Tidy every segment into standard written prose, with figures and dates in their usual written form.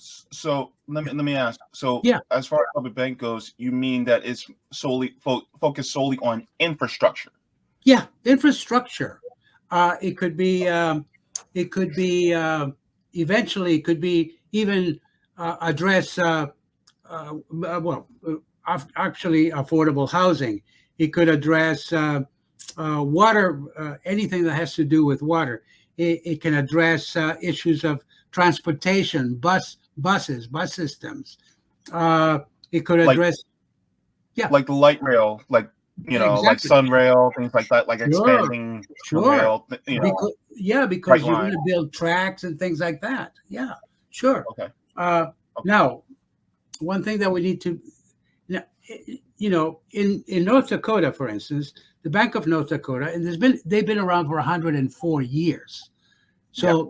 So let me ask. So Yeah, as far as public bank goes, you mean that it's solely focused solely on infrastructure? yeah, infrastructure. It could be. It could be. Eventually, it could be even address. Actually, affordable housing. It could address water. Anything that has to do with water. It can address issues of transportation, bus systems. Uh, it could Like address. Yeah, like the light rail, like exactly. sun rail, things like that, like Sure, expanding sun sure. rail, Because yeah, bright because you're going line. to build tracks and things like that. Yeah, sure. Okay. Uh, Okay. Now, one thing that we need to, in North Dakota, for instance, the Bank of North Dakota, and they've been around for 104 years. Yeah.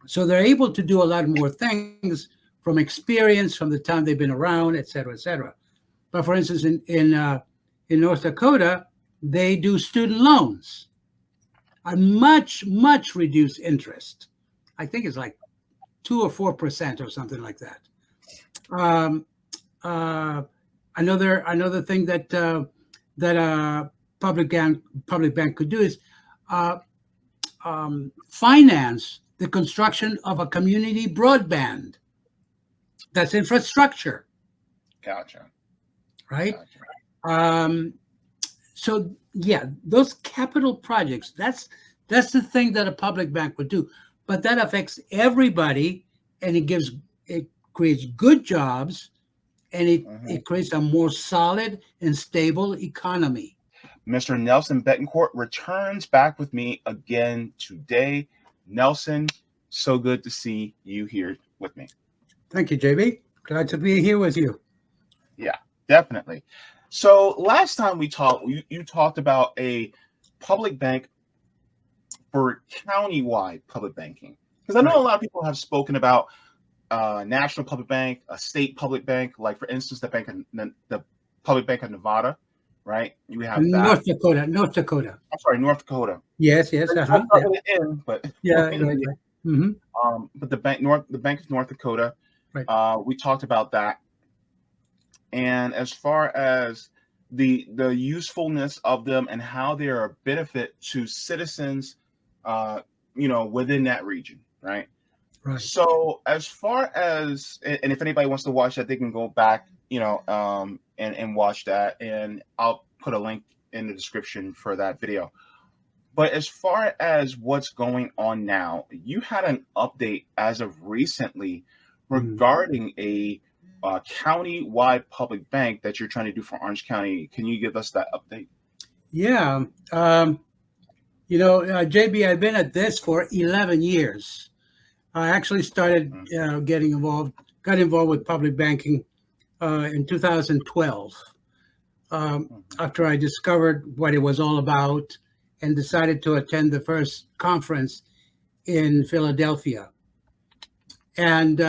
So they're able to do a lot more things from experience from the time they've been around, et cetera, et cetera. But for instance, in North Dakota, they do student loans at much reduced interest. I think it's like 2 or 4% or something like that. Um, uh, another thing that a public bank could do is uh, finance the construction of a community broadband. That's infrastructure, Gotcha. right? Gotcha. Um, so yeah, those capital projects. That's the thing that a public bank would do, but that affects everybody, and it creates good jobs, and Hmm. it creates a more solid and stable economy. Mr. Nelson Betancourt returns back with me again today. Nelson, so good to see you here with me. Thank you, JB. Glad to be here with you. Yeah, definitely. So last time we talked, you talked about a public bank for countywide public banking. Because I know Right. a lot of people have spoken about national public bank, a state public bank, like for instance, the public bank of Nevada, right? You have that. North Dakota, North Dakota. I'm sorry, North Dakota. Yes, yes, It's uh-huh. not Yeah, with an N, but yeah, right. Hmm. but the Bank of North Dakota. Right. We talked about that, and as far as the usefulness of them and how they are a benefit to citizens, within that region, right? Right. So as far as, and if anybody wants to watch that, they can go back, and watch that, and I'll put a link in the description for that video. But as far as what's going on now, you had an update as of recently Mm. regarding a county-wide public bank that you're trying to do for Orange County. Can you give us that update? Yeah. JB, I've been at this for 11 years. I actually started got involved with public banking in 2012 after I discovered what it was all about and decided to attend the first conference in Philadelphia. And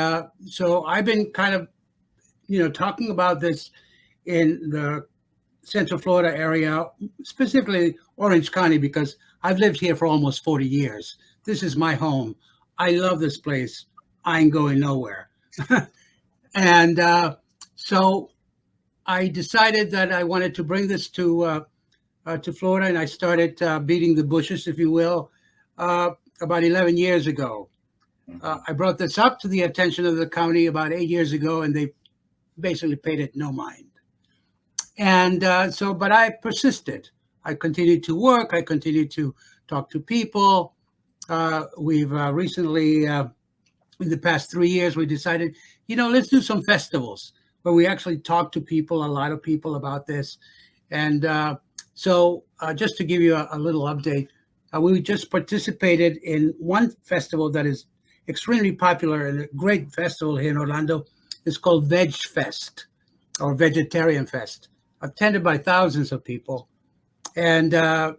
so I've been kind of, talking about this in the Central Florida area, specifically Orange County, because I've lived here for almost 40 years. This is my home. I love this place. I ain't going nowhere. And so I decided that I wanted to bring this to Florida, and I started beating the bushes, if you will, about 11 years ago. I brought this up to the attention of the county about 8 years ago, and they basically paid it no mind. And but I persisted. I continued to work. I continued to talk to people. We've recently, in the past 3 years, we decided, let's do some festivals where we actually talk to people, a lot of people about this. And so just to give you a little update, we just participated in one festival that is extremely popular and a great festival here in Orlando. It's called Veg Fest or Vegetarian Fest, attended by thousands of people. And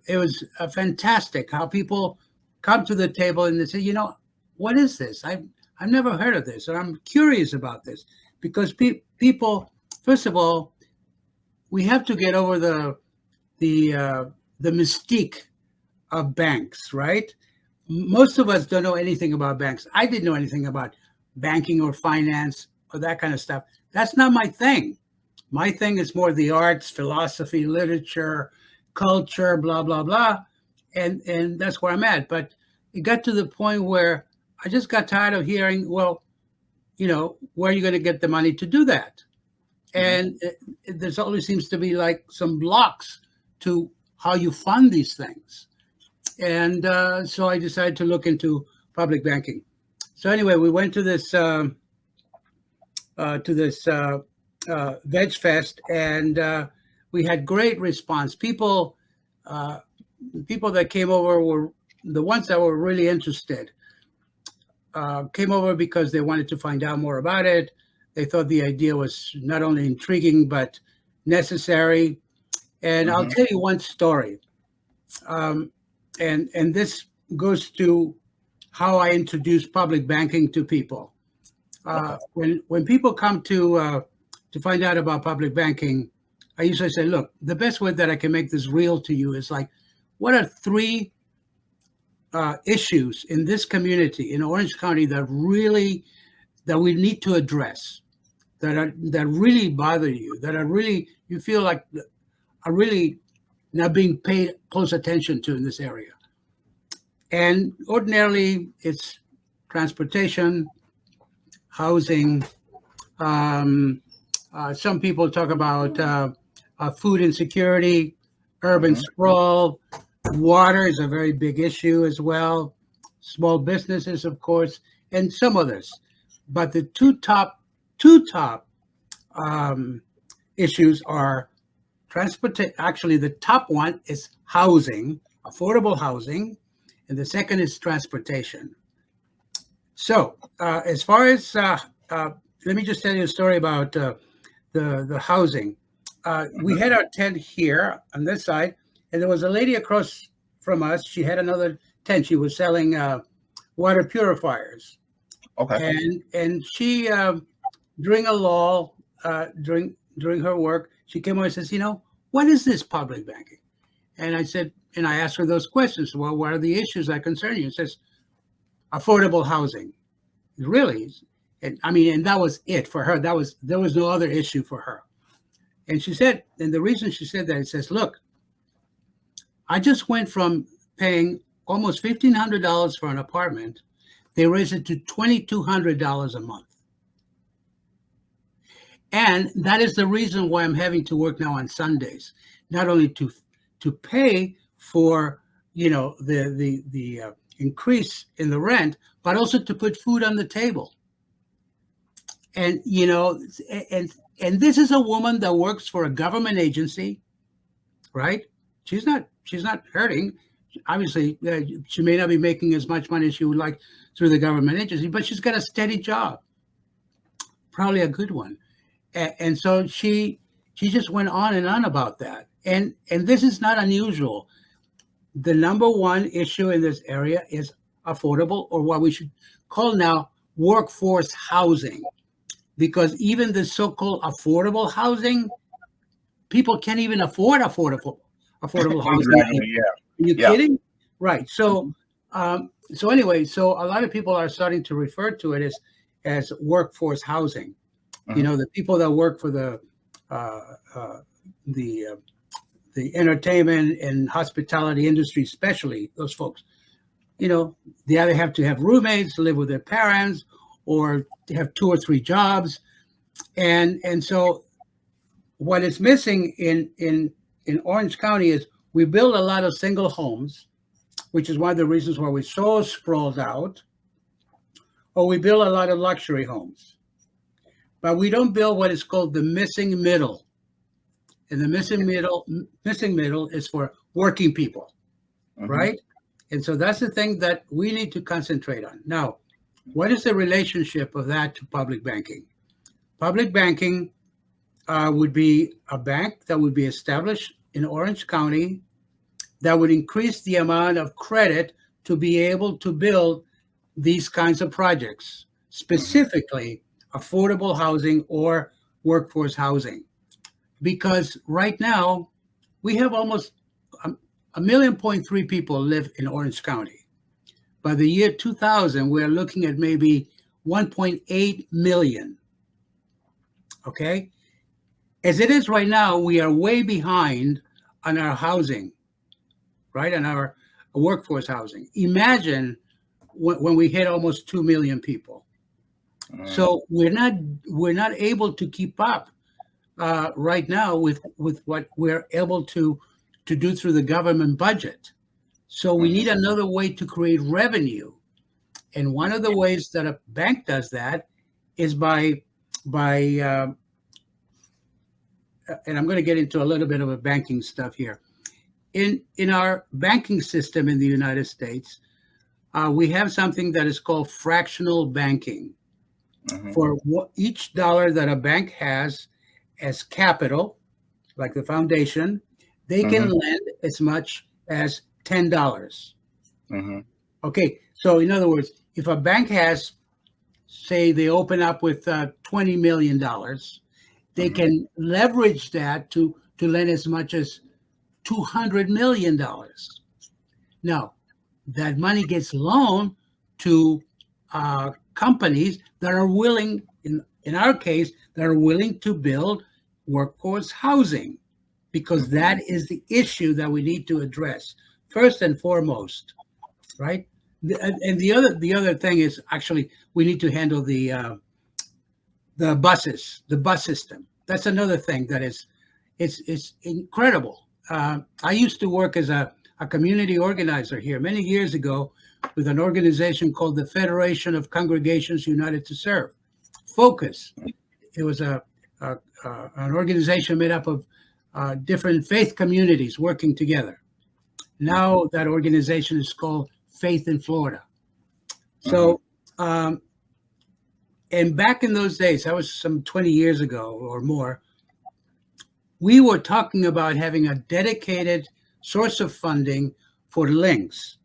it was fantastic how people come to the table and they say, what is this? I've never heard of this, and I'm curious about this. Because people, first of all, we have to get over the mystique of banks, right? Most of us don't know anything about banks. I didn't know anything about banking or finance or that kind of stuff. That's not my thing. My thing is more the arts, philosophy, literature, culture, blah, blah, blah. And that's where I'm at. But it got to the point where I just got tired of hearing, well, where are you going to get the money to do that? And there's always seems to be like some blocks to how you fund these things. And so I decided to look into public banking. So anyway, we went to this Veg Fest, and we had great response. People that came over were the ones that were really interested. Came over because they wanted to find out more about it. They thought the idea was not only intriguing but necessary. And I'll tell you one story. And this goes to how I introduce public banking to people. When people come to find out about public banking, I usually say, look, the best way that I can make this real to you is like, what are three issues in this community in Orange County that we need to address, that really bother you, that are really, you feel like are really not being paid close attention to in this area? And ordinarily it's transportation, housing. Some people talk about food insecurity, urban sprawl. Water is a very big issue as well. Small businesses, of course, and some others. But the two top issues are transportation. Actually, the top one is housing, affordable housing, and the second is transportation. So, as far as let me just tell you a story about the housing. We had our tent here on this side. And there was a lady across from us. She had another tent. She was selling water purifiers. Okay. And she, during a lull, during her work, she came over and says, what is this public banking? And I asked her those questions. Well, what are the issues that concern you? It says, affordable housing. Really? And that was it for her. There was no other issue for her. And she said, and the reason she said that, it says, look, I just went from paying almost $1,500 for an apartment. They raised it to $2,200 a month. And that is the reason why I'm having to work now on Sundays, not only to pay for, the increase in the rent, but also to put food on the table. And, and this is a woman that works for a government agency, right? She's not hurting. Obviously, she may not be making as much money as she would like through the government agency, but she's got a steady job, probably a good one. And so she just went on and on about that. And this is not unusual. The number one issue in this area is affordable, or what we should call now workforce housing, because even the so-called affordable housing, people can't even afford affordable housing. Exactly, yeah. Are you kidding? Right. So, anyway, so a lot of people are starting to refer to it as workforce housing. The people that work for the entertainment and hospitality industry, especially those folks, they either have to have roommates, live with their parents, or have 2 or 3 jobs. And so what is missing in Orange County is we build a lot of single homes, which is one of the reasons why we're so sprawled out, or we build a lot of luxury homes. But we don't build what is called the missing middle. And the missing middle is for working people, right? And so that's the thing that we need to concentrate on. Now, what is the relationship of that to public banking? Public banking would be a bank that would be established in Orange County that would increase the amount of credit to be able to build these kinds of projects, specifically affordable housing or workforce housing. Because right now, we have almost 1.3 million people live in Orange County. By the year 2000, we're looking at maybe 1.8 million. Okay? As it is right now, we are way behind on our housing, right? On our workforce housing. Imagine when we hit almost 2 million people. So we're not able to keep up right now with what we're able to do through the government budget. So we need another way to create revenue. And one of the ways that a bank does that is by and I'm going to get into a little bit of a banking stuff here. In our banking system in the United States, we have something that is called fractional banking. For each dollar that a bank has as capital, like the foundation, they can lend as much as $10. Okay, so in other words, if a bank has, say, they open up with $20 million, they can leverage that to lend as much as $200 million. Now, that money gets loaned to companies that are willing, in our case, that are willing to build workforce housing, because that is the issue that we need to address first and foremost, right? And the other thing is, actually, we need to handle the buses, the bus system. That's another thing that is, it's incredible. I used to work as a community organizer here many years ago with an organization called the Federation of Congregations United to Serve, Focus. It was an organization made up of different faith communities working together. Now that organization is called Faith in Florida. So, and back in those days, that was some 20 years ago or more, we were talking about having a dedicated source of funding for links,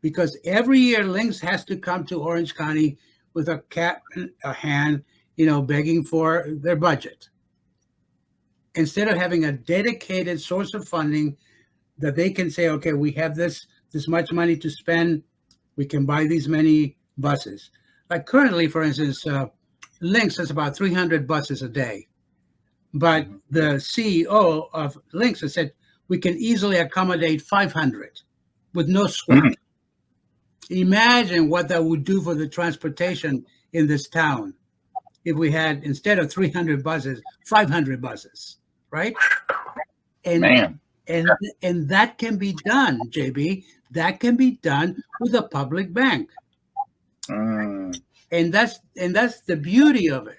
because every year links has to come to Orange County with a cat in a hand, begging for their budget. Instead of having a dedicated source of funding that they can say, okay, we have this much money to spend, we can buy these many buses. Like currently, for instance, Lynx has about 300 buses a day. But the CEO of Lynx has said we can easily accommodate 500 with no sweat. Imagine what that would do for the transportation in this town if we had, instead of 300 buses, 500 buses, right? And that can be done, JB. That can be done with a public bank. And that's the beauty of it.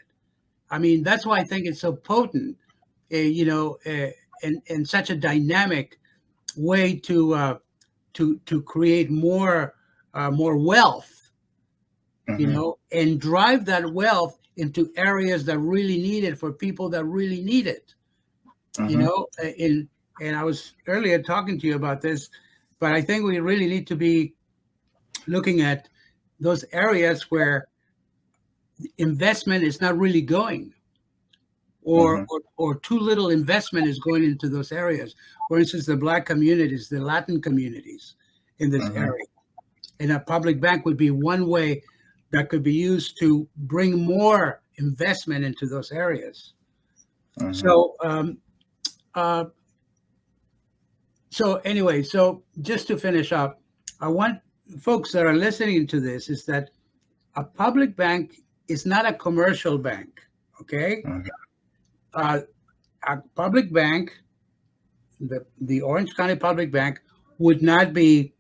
I mean, that's why I think it's so potent, and such a dynamic way to create more wealth, and drive that wealth into areas that really need it for people that really need it. And I was earlier talking to you about this, but I think we really need to be looking at those areas where investment is not really going, or too little investment is going into those areas. For instance, the Black communities, the Latin communities in this area. And a public bank would be one way that could be used to bring more investment into those areas. So anyway, so just to finish up, I want folks that are listening to this is that a public bank is not a commercial bank, okay? A public bank, the Orange County Public Bank, would not be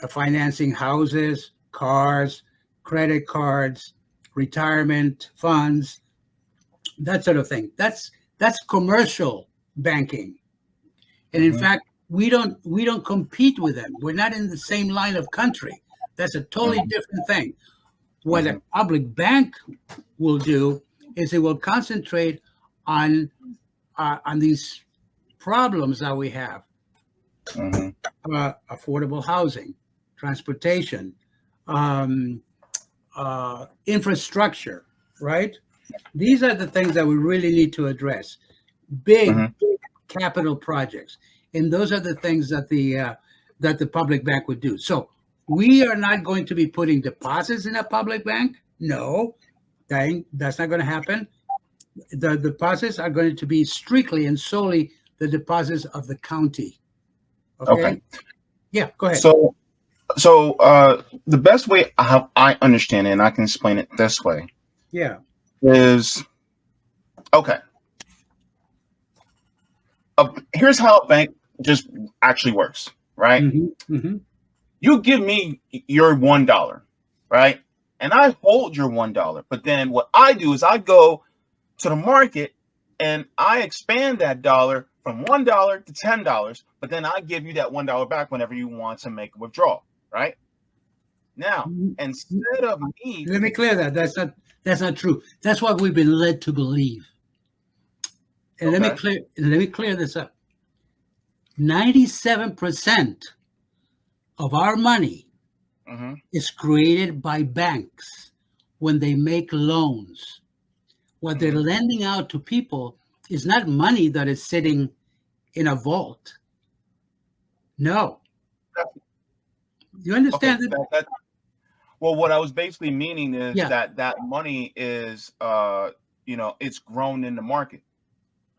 financing houses, cars, credit cards, retirement funds, that sort of thing. That's commercial banking, and in fact, we don't compete with them. We're not in the same line of country. That's a totally different thing. What a public bank will do is it will concentrate on these problems that we have: affordable housing, transportation, infrastructure. Right? These are the things that we really need to address. Big capital projects, and those are the things that the public bank would do. So we are not going to be putting deposits in a public bank. No, that's not going to happen. The deposits are going to be strictly and solely the deposits of the county. Okay. Okay. Yeah, go ahead. So the best way I understand it, and I can explain it this way, Yeah. is okay. Here's how a bank just actually works, right? Mm-hmm. You give me your $1, right? And I hold your $1. But then what I do is I go to the market and I expand that dollar from $1 to $10. But then I give you that $1 back whenever you want to make a withdrawal, right? Now, instead of me, Let me clear that. That's not true. That's what we've been led to believe. And let me clear this up. 97% of our money is created by banks when they make loans. What they're lending out to people is not money that is sitting in a vault. No. You understand that? Well, what I was basically meaning is that money is, it's grown in the market,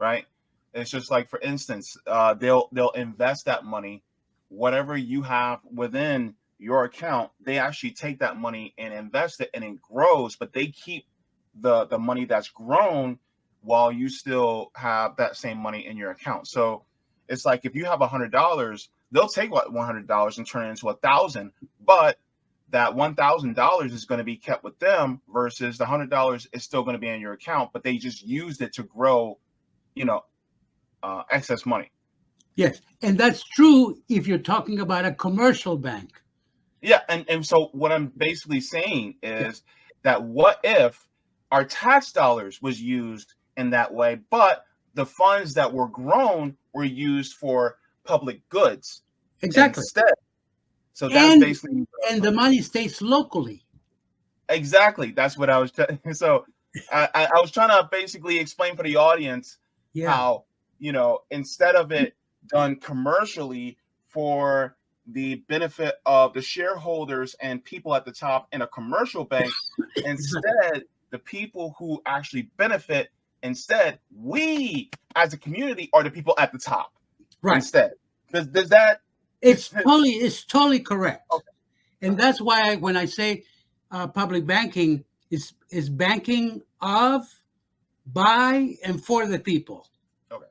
right? It's just like, for instance, they'll invest that money, whatever you have within your account, they actually take that money and invest it, and it grows, but they keep the money that's grown while you still have that same money in your account. So it's like, if you have $100, they'll take $100 and turn it into $1,000, but that $1,000 is going to be kept with them versus the $100 is still going to be in your account, but they just used it to grow, excess money. Yes, and that's true if you're talking about a commercial bank. Yeah, and so what I'm basically saying is that what if our tax dollars was used in that way, but the funds that were grown were used for public goods instead. So that's basically, and the money stays locally. Exactly. That's what I was. So I was trying to basically explain for the audience how, instead of it done commercially for the benefit of the shareholders and people at the top in a commercial bank, instead the people who actually benefit, instead we as a community are the people at the top. Right. Instead, does that? It's totally correct. Okay. And that's why when I say public banking is banking of, by, and for the people. Okay.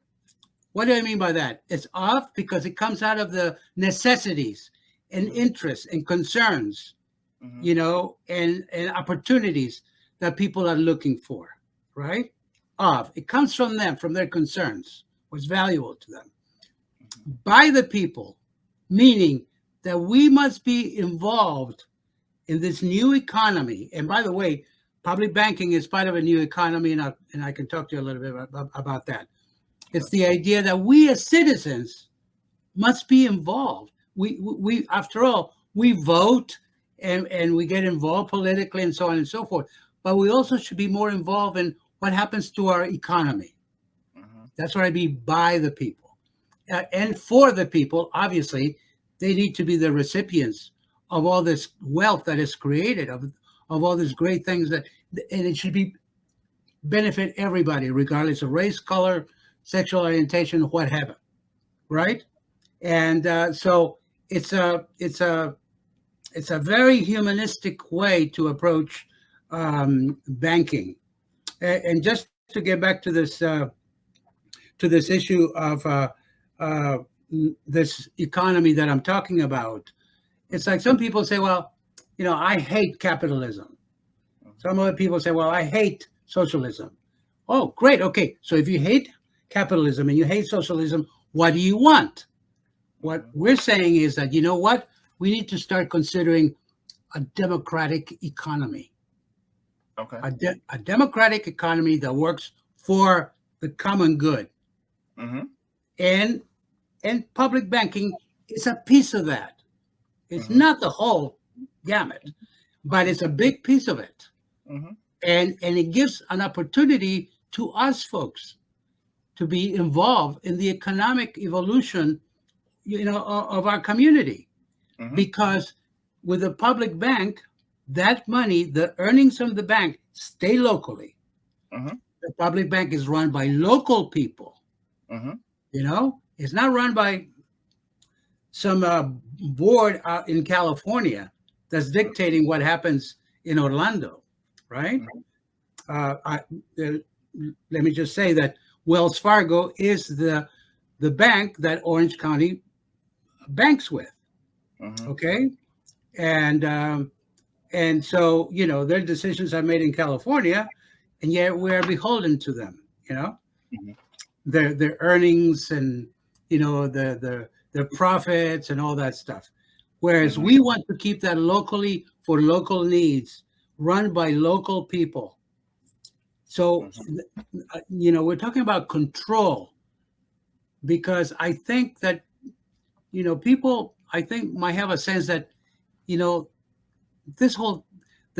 What do I mean by that? It's of because it comes out of the necessities and interests and concerns, and opportunities that people are looking for, right? Of. It comes from them, from their concerns, what's valuable to them. By the people, meaning that we must be involved in this new economy. And by the way, public banking is part of a new economy, and I can talk to you a little bit about that. It's the idea that we as citizens must be involved. We after all, we vote and we get involved politically and so on and so forth. But we also should be more involved in what happens to our economy. That's what I mean by the people. And for the people, obviously, they need to be the recipients of all this wealth that is created, of all these great things and it should be benefit everybody, regardless of race, color, sexual orientation, whatever, right? And so it's a very humanistic way to approach banking. And just to get back to this issue of this economy that I'm talking about, it's like some people say, well, I hate capitalism. Some other people say, well, I hate socialism. Oh, great. Okay. So if you hate capitalism and you hate socialism, what do you want? What we're saying is that, you know what? We need to start considering a democratic economy. Okay. A democratic economy that works for the common good. And public banking is a piece of that. It's not the whole gamut, but it's a big piece of it. And it gives an opportunity to us folks to be involved in the economic evolution, of our community. Because with a public bank, that money, the earnings from the bank, stay locally. Mm-hmm. The public bank is run by local people. Mm-hmm. It's not run by some board out in California that's dictating what happens in Orlando, right? Let me just say that Wells Fargo is the bank that Orange County banks with. Mm-hmm. Okay, and so their decisions are made in California, and yet we're beholden to them. Mm-hmm. Their earnings and their profits and all that stuff. Whereas Mm-hmm. we want to keep that locally for local needs, run by local people. So, we're talking about control, because I think that, people, I think, might have a sense that, the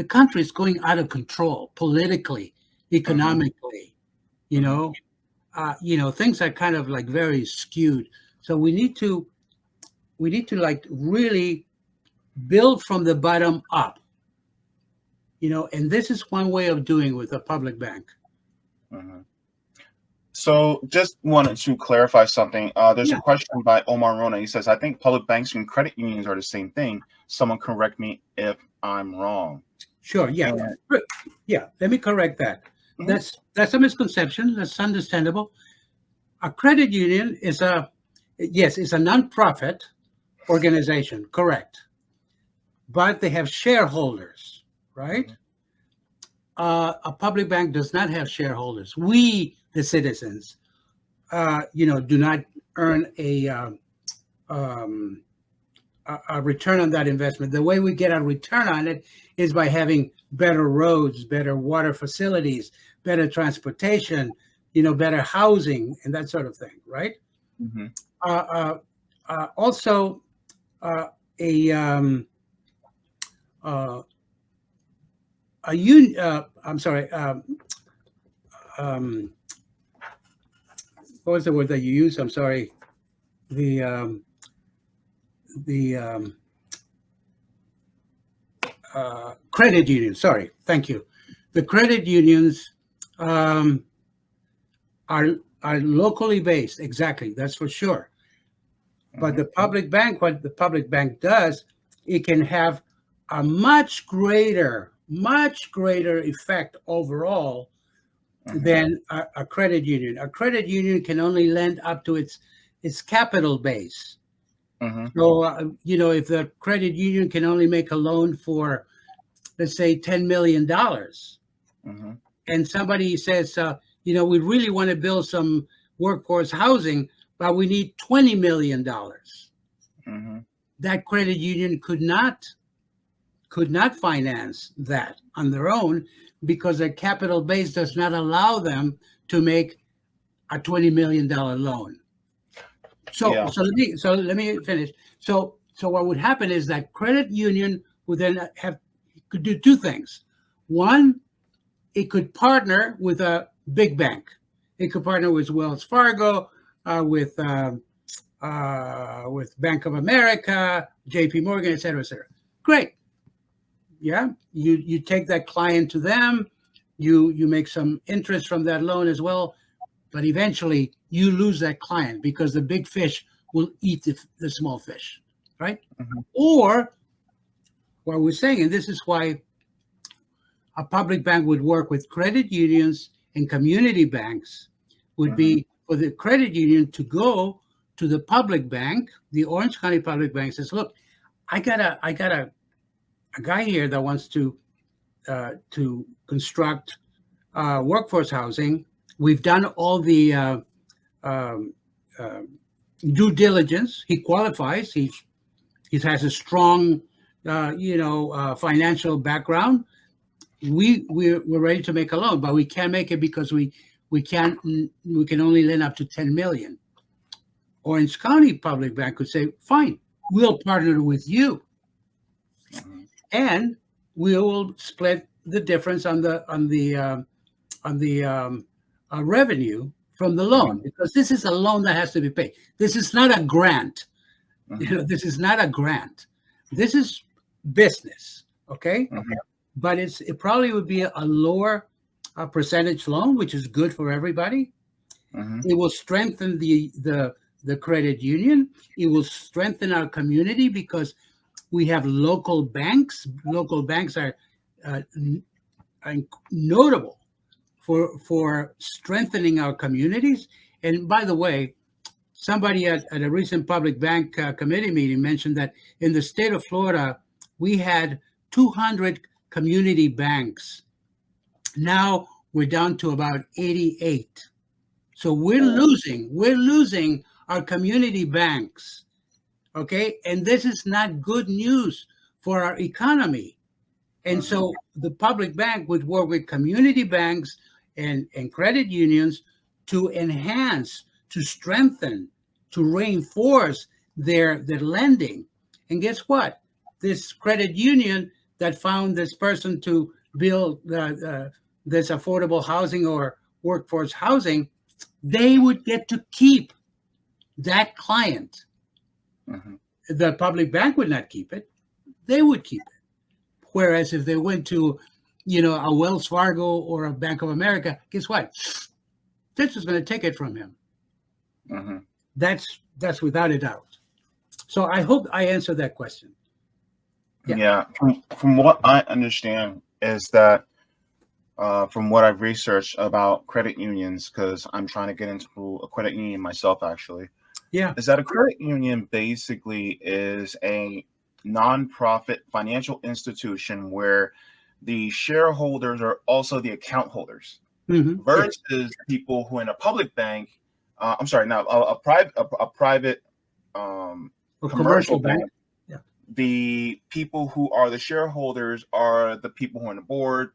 country is going out of control politically, economically, things are kind of like very skewed. So we need to like really build from the bottom up, and this is one way of doing with a public bank. Mm-hmm. So just wanted to clarify something. There's a question by Omar Rona. He says, I think public banks and credit unions are the same thing. Someone correct me if I'm wrong. Sure. Yeah. Let me correct that. Mm-hmm. That's a misconception. That's understandable. A credit union is a nonprofit organization, correct. But they have shareholders, right? Mm-hmm. A public bank does not have shareholders. We, the citizens, do not earn a return on that investment. The way we get a return on it is by having better roads, better water facilities, better transportation, better housing, and that sort of thing, right? Mm-hmm. Also, what was the word that you used? I'm sorry. The credit union. Sorry. Thank you. The credit unions are locally based. Exactly. That's for sure. But the public bank, what the public bank does, it can have a much greater effect overall than a credit union. A credit union can only lend up to its capital base. So, if the credit union can only make a loan for, let's say, $10 million, and somebody says, we really want to build some workforce housing, but we need $20 million. That credit union could not finance that on their own, because their capital base does not allow them to make a $20 million loan. So let me finish. So what would happen is that credit union would then could do two things. One, it could partner with a big bank. It could partner with Wells Fargo, with Bank of America, JP Morgan, et cetera, et cetera. Great. Yeah, you take that client to them, you make some interest from that loan as well, but eventually you lose that client because the big fish will eat the small fish, right? Or what we're saying, and this is why a public bank would work with credit unions and community banks, would be for the credit union to go to the public bank, the Orange County Public Bank, says, look, I got a guy here that wants to construct workforce housing. We've done all the due diligence. He qualifies. He has a strong, financial background. We're ready to make a loan, but we can't make it because we can only lend up to $10 million. Orange County Public Bank could say, fine, we'll partner with you, and we will split the difference on the revenue from the loan, because this is a loan that has to be paid. This is not a grant. This is not a grant. This is business. Okay, Mhm. but it probably would be a lower percentage loan, which is good for everybody. Mhm. It will strengthen the credit union. It will strengthen our community because we have local banks. Local banks uh, are notable for strengthening our communities. And by the way, somebody at a recent public bank committee meeting mentioned that in the state of Florida, we had 200 community banks. Now we're down to about 88. So we're losing our community banks. Okay. And this is not good news for our economy. And Mhm. so the public bank would work with community banks and credit unions to enhance, to strengthen, to reinforce their lending. And guess what? This credit union that found this person to build this affordable housing or workforce housing, they would get to keep that client. Mhm. The public bank would not keep it. They would keep it. Whereas if they went to, a Wells Fargo or a Bank of America, guess what? This is going to take it from him. Mhm. That's without a doubt. So I hope I answered that question. Yeah. Yeah. From what I understand is that from what I've researched about credit unions, because I'm trying to get into a credit union myself, actually, Yeah. is that a credit union basically is a nonprofit financial institution where the shareholders are also the account holders, Yeah. versus people who in a public bank, I'm sorry, not a private A commercial commercial bank. bank. Yeah. The people who are the shareholders are the people who are on the board.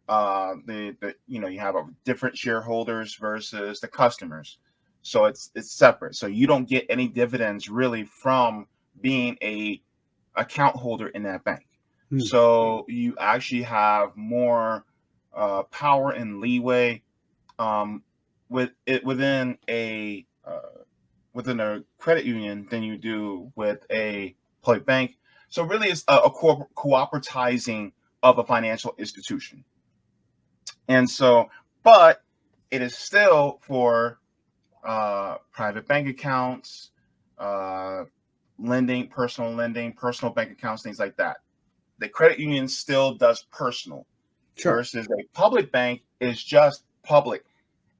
The you have a different shareholders versus the customers, so it's separate. So you don't get any dividends really from being a account holder in that bank. Mm. So you actually have more power and leeway with it within a credit union than you do with a public bank. So really, it's a cooperatizing of a financial institution. And so, but it is still for private bank accounts, uh, lending, personal bank accounts, things like that. The credit union still does personal, Sure. versus a public bank is just public.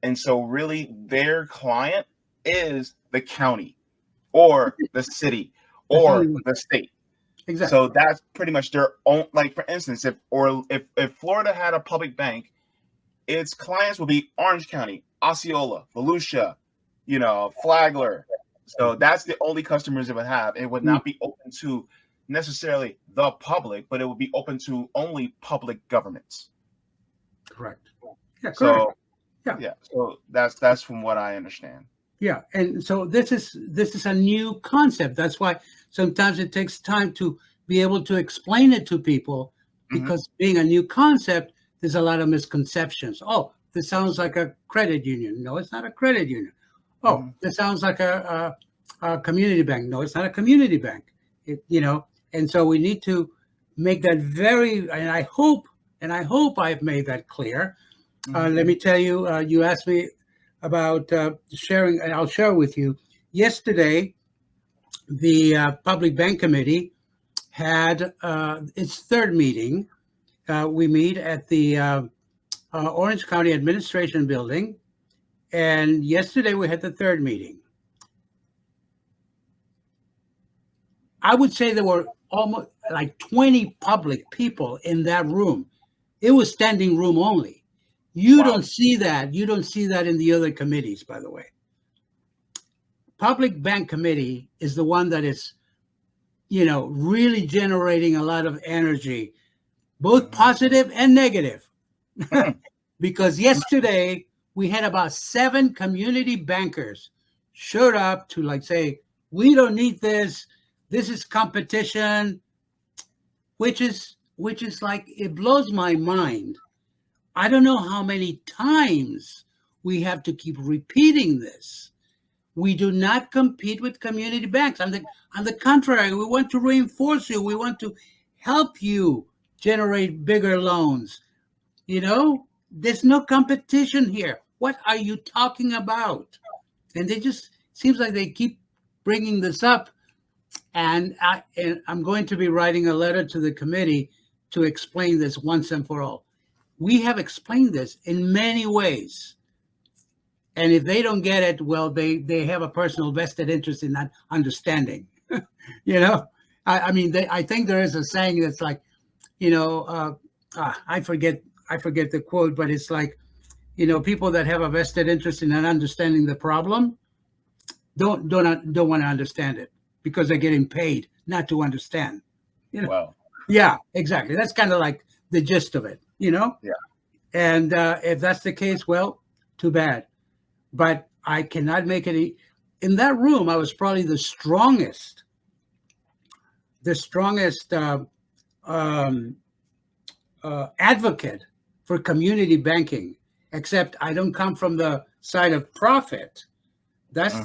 And so, really, their client is the county or the city That's only or one. the state. Exactly. So that's pretty much their own. Like, for instance, if Florida had a public bank, its clients will be Orange County, Osceola, Volusia, Flagler. So that's the only customers it would have. It would Mm. not be open to necessarily the public, but it would be open to only public governments. Correct. Yeah. Correct. So Yeah. yeah, so that's from what I understand. Yeah. And so this is a new concept. That's why sometimes it takes time to be able to explain it to people, Hmm. because being a new concept, there's a lot of misconceptions. Oh, this sounds like a credit union. No, it's not a credit union. Oh, Hmm. this sounds like a community bank. No, it's not a community bank. And so we need to make that very. And I hope I've made that clear. Hmm. Let me tell you. You asked me about sharing, and I'll share with you. Yesterday, the Public Bank Committee had its third meeting. We meet at the Orange County Administration Building, and yesterday we had the third meeting. I would say there were almost like 20 public people in that room. It was standing room only. You Wow. don't see that. You don't see that in the other committees, by the way. Public Bank Committee is the one that is, really generating a lot of energy, both positive and negative. Because yesterday we had about 7 community bankers showed up to say, we don't need this. This is competition, which is like, it blows my mind. I don't know how many times we have to keep repeating this. We do not compete with community banks. On the contrary, we want to reinforce you. We want to help you generate bigger loans. There's no competition here. What are you talking about? And they just seems like they keep bringing this up. And I'm going to be writing a letter to the committee to explain this once and for all. We have explained this in many ways. And if they don't get it, well, they have a personal vested interest in not understanding. I think there is a saying that's like, I forget the quote, but it's like, people that have a vested interest in not understanding the problem don't want to understand it because they're getting paid not to understand. Wow. Yeah, exactly. That's kind of like the gist of it. Yeah. And if that's the case, well, too bad. But I cannot make any. In that room, I was probably the strongest advocate for community banking. Except I don't come from the side of profit. That's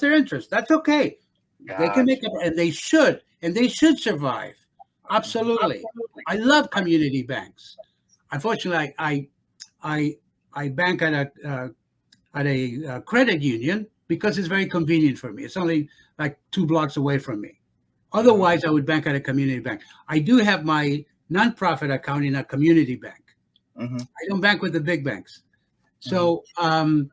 their interest. That's okay. Gotcha. They can make it, and they should survive. Absolutely. I love community banks. Unfortunately, I bank at a credit union because it's very convenient for me. It's only like 2 blocks away from me. Otherwise, I would bank at a community bank. I do have my nonprofit account in a community bank. I don't bank with the big banks. So, I'm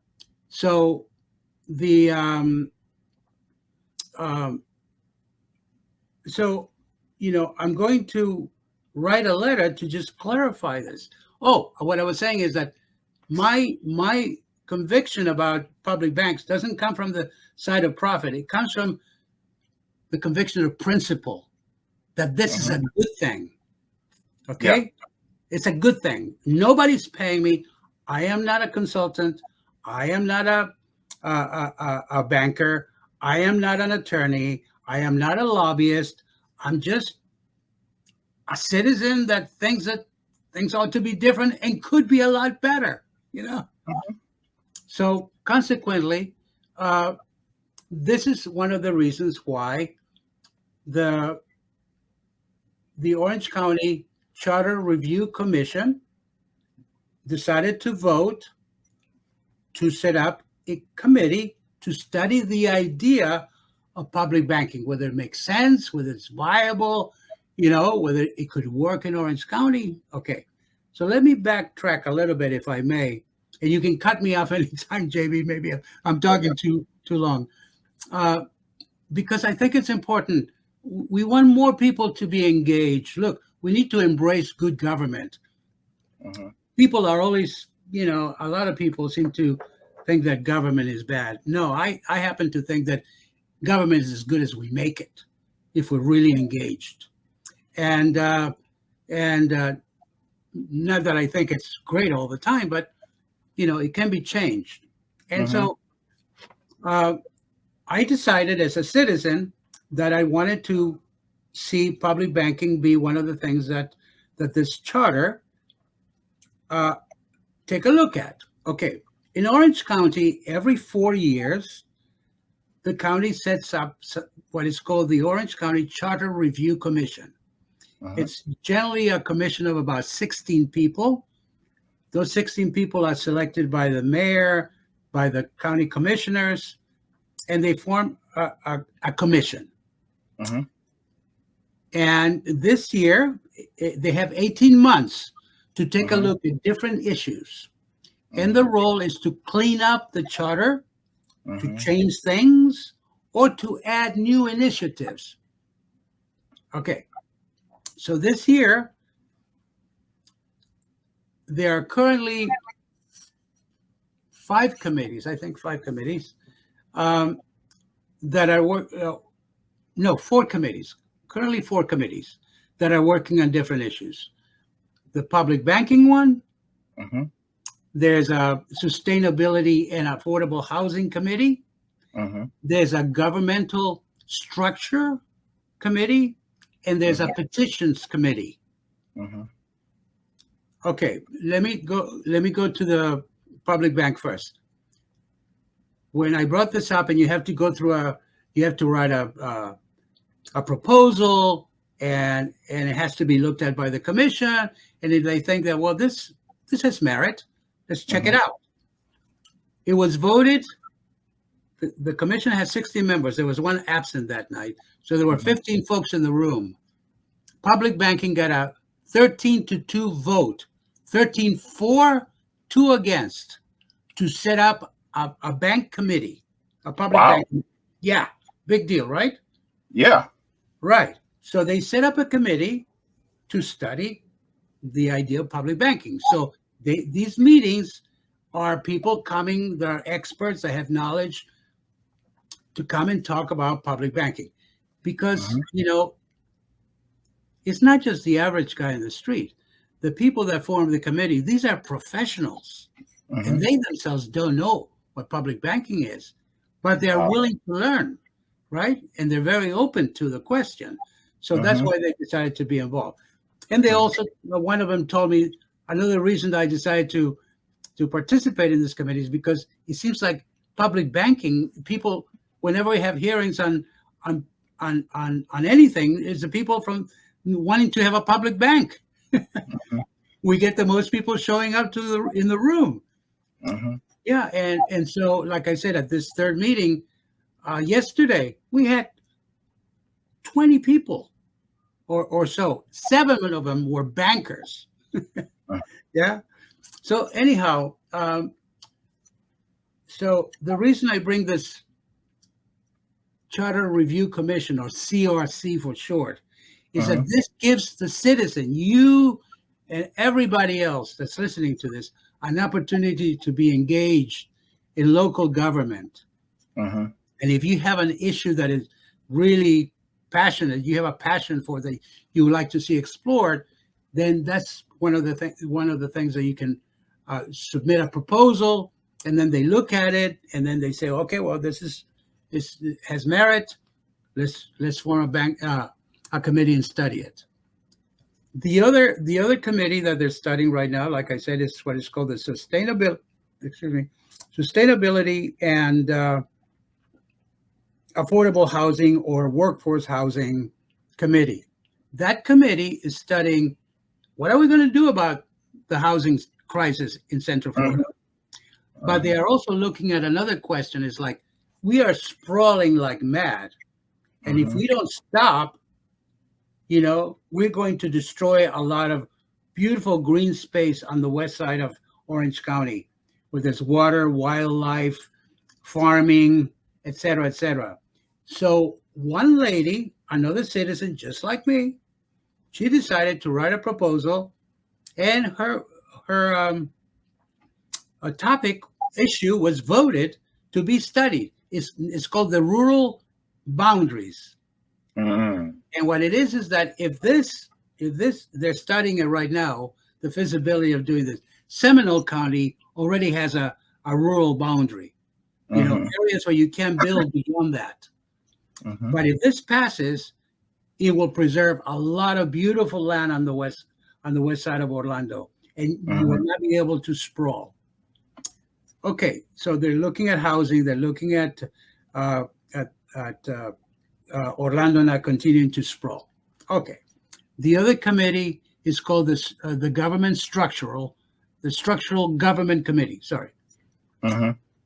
going to write a letter to just clarify this. Oh, what I was saying is that my conviction about public banks doesn't come from the side of profit. It comes from the conviction of principle that this is a good thing. Okay? Yeah. It's a good thing. Nobody's paying me. I am not a consultant. I am not a banker. I am not an attorney. I am not a lobbyist. I'm just a citizen that thinks that things ought to be different and could be a lot better, So consequently, this is one of the reasons why the Orange County Charter Review Commission decided to vote to set up a committee to study the idea of public banking, whether it makes sense, whether it's viable, whether it could work in Orange County. Okay, so let me backtrack a little bit, if I may, and you can cut me off anytime, JB. Maybe I'm talking too long, because I think it's important. We want more people to be engaged. Look, we need to embrace good government. People are always, a lot of people seem to think that government is bad. No, I happen to think that government is as good as we make it if we're really engaged. And not that I think it's great all the time, but, it can be changed. And so I decided as a citizen that I wanted to see public banking be one of the things that this charter take a look at. Okay, in Orange County, every 4 years, the county sets up what is called the Orange County Charter Review Commission. It's generally a commission of about 16 people. Those 16 people are selected by the mayor, by the county commissioners, and they form a commission. And this year, they have 18 months to take a look at different issues. And the role is to clean up the charter, to change things, or to add new initiatives. Okay. So this year, there are currently 5 committees, that are 4 committees. Currently 4 committees that are working on different issues. The public banking one, there's a sustainability and affordable housing committee. There's a governmental structure committee, and there's a petitions committee. Okay, let me go to the public bank first. When I brought this up, and you have to go through you have to write a proposal, and it has to be looked at by the commission. And if they think that, well, this has merit, let's check it out. It was voted. The commission has 60 members. There was one absent that night. So there were 15 folks in the room. Public banking got a 13-2 vote, 13 for, 2 against, to set up a bank committee, a public bank committee. Yeah, big deal, right? Yeah. Right. So they set up a committee to study the idea of public banking. So these meetings are people coming, they're experts, they have knowledge to come and talk about public banking. Because, it's not just the average guy in the street. The people that form the committee, these are professionals. And they themselves don't know what public banking is, but they're willing to learn, right? And they're very open to the question. So that's why they decided to be involved. And they also, one of them told me, another reason that I decided to participate in this committee is because it seems like public banking, people, whenever we have hearings on anything, is the people from wanting to have a public bank. We get the most people showing up in the room. Yeah, and so, like I said, at this third meeting yesterday, we had 20 people or so. 7 of them were bankers. Yeah. So anyhow, so the reason I bring this Charter Review Commission, or CRC for short, is that this gives the citizen, you and everybody else that's listening to this, an opportunity to be engaged in local government. And if you have an issue that is really passionate, you have a passion for that you would like to see explored, then that's one of the things that you can submit a proposal, and then they look at it, and then they say, okay, well, this has merit. Let's form a committee and study it. The other committee that they're studying right now, like I said, is what is called the Sustainability and Affordable Housing or Workforce Housing Committee. That committee is studying what are we going to do about the housing crisis in Central Florida. But they are also looking at another question, is like, we are sprawling like mad. And if we don't stop, we're going to destroy a lot of beautiful green space on the west side of Orange County, where there's water, wildlife, farming, et cetera, et cetera. So one lady, another citizen just like me, she decided to write a proposal, and her topic issue was voted to be studied. It's called the rural boundaries. And what it is that if they're studying it right now, the feasibility of doing this. Seminole County already has a rural boundary, areas where you can't build beyond that. But if this passes, it will preserve a lot of beautiful land on the west side of Orlando, and you will not be able to sprawl. Okay, so they're looking at housing. They're looking at Orlando not continuing to sprawl. Okay, the other committee is called the Structural Government Committee. Sorry.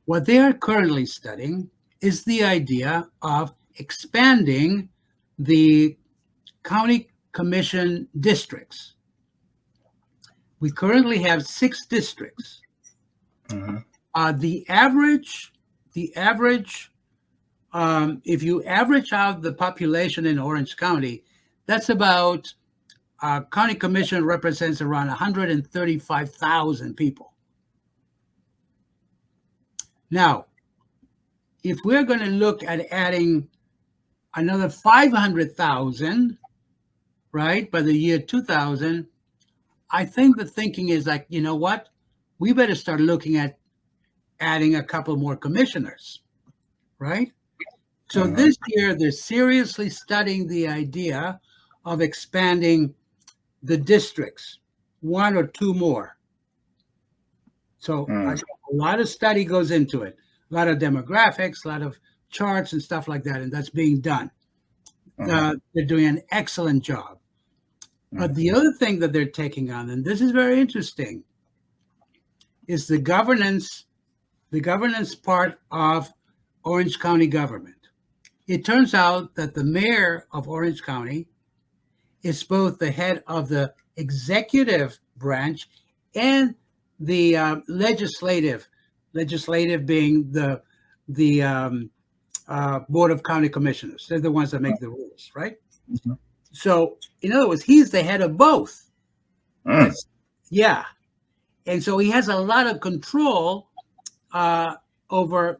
What they are currently studying is the idea of expanding the county commission districts. We currently have 6 districts. The average, if you average out the population in Orange County, that's about, county commission represents around 135,000 people. Now, if we're going to look at adding another 500,000, right, by the year 2000, I think the thinking is like, you know what? We better start looking at adding a couple more commissioners, right? So this year, they're seriously studying the idea of expanding the districts, 1 or 2 more. So a lot of study goes into it, a lot of demographics, a lot of charts and stuff like that, and that's being done. They're doing an excellent job. But the other thing that they're taking on, and this is very interesting, is the governance part of Orange County government. It turns out that the mayor of Orange County is both the head of the executive branch and the legislative being the Board of County Commissioners. They're the ones that make the rules, right? Mm-hmm. So, in other words, he's the head of both. Yeah. And so he has a lot of control over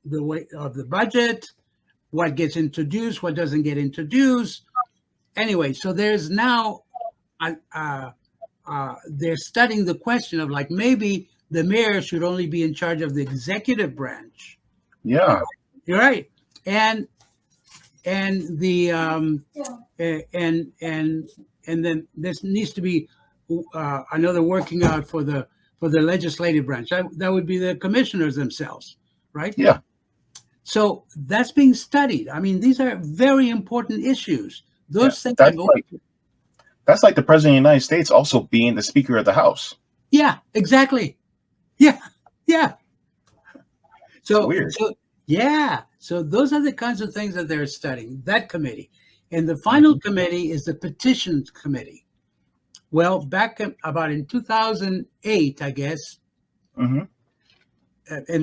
the way of the budget, what gets introduced, what doesn't get introduced. Anyway, so there's now, they're studying the question of like maybe the mayor should only be in charge of the executive branch. Yeah. You're right. And the and then this needs to be another working out for the legislative branch. That would be the commissioners themselves, right? Yeah. So that's being studied. I mean, these are very important issues. Those things. That's like the president of the United States also being the Speaker of the House. Yeah, exactly. Yeah. So weird. So those are the kinds of things that they're studying, that committee. And the final committee is the petitions committee. Well, back about in 2008, I guess, and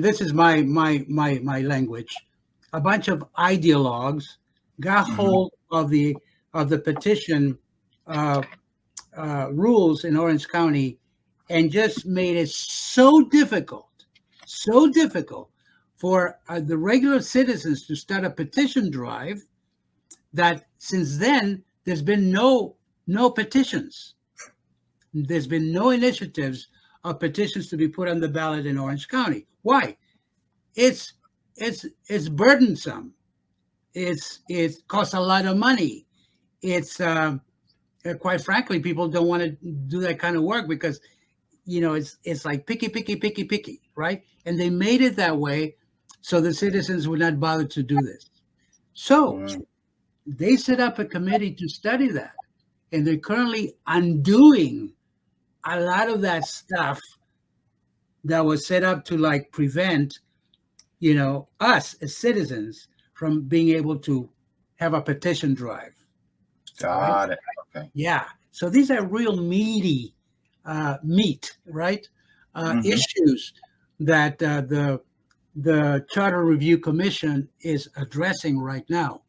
this is my language, a bunch of ideologues got hold of the petition rules in Orange County and just made it so difficult for the regular citizens to start a petition drive that since then there's been no petitions. There's been no initiatives of petitions to be put on the ballot in Orange County. Why? It's burdensome. It costs a lot of money. It's quite frankly, people don't want to do that kind of work because it's like picky, right? And they made it that way so the citizens would not bother to do this. So they set up a committee to study that, and they're currently undoing a lot of that stuff that was set up to like prevent, us as citizens from being able to have a petition drive. Got it. Okay. Yeah. So these are real meaty meat, right? Issues that the Charter Review Commission is addressing right now.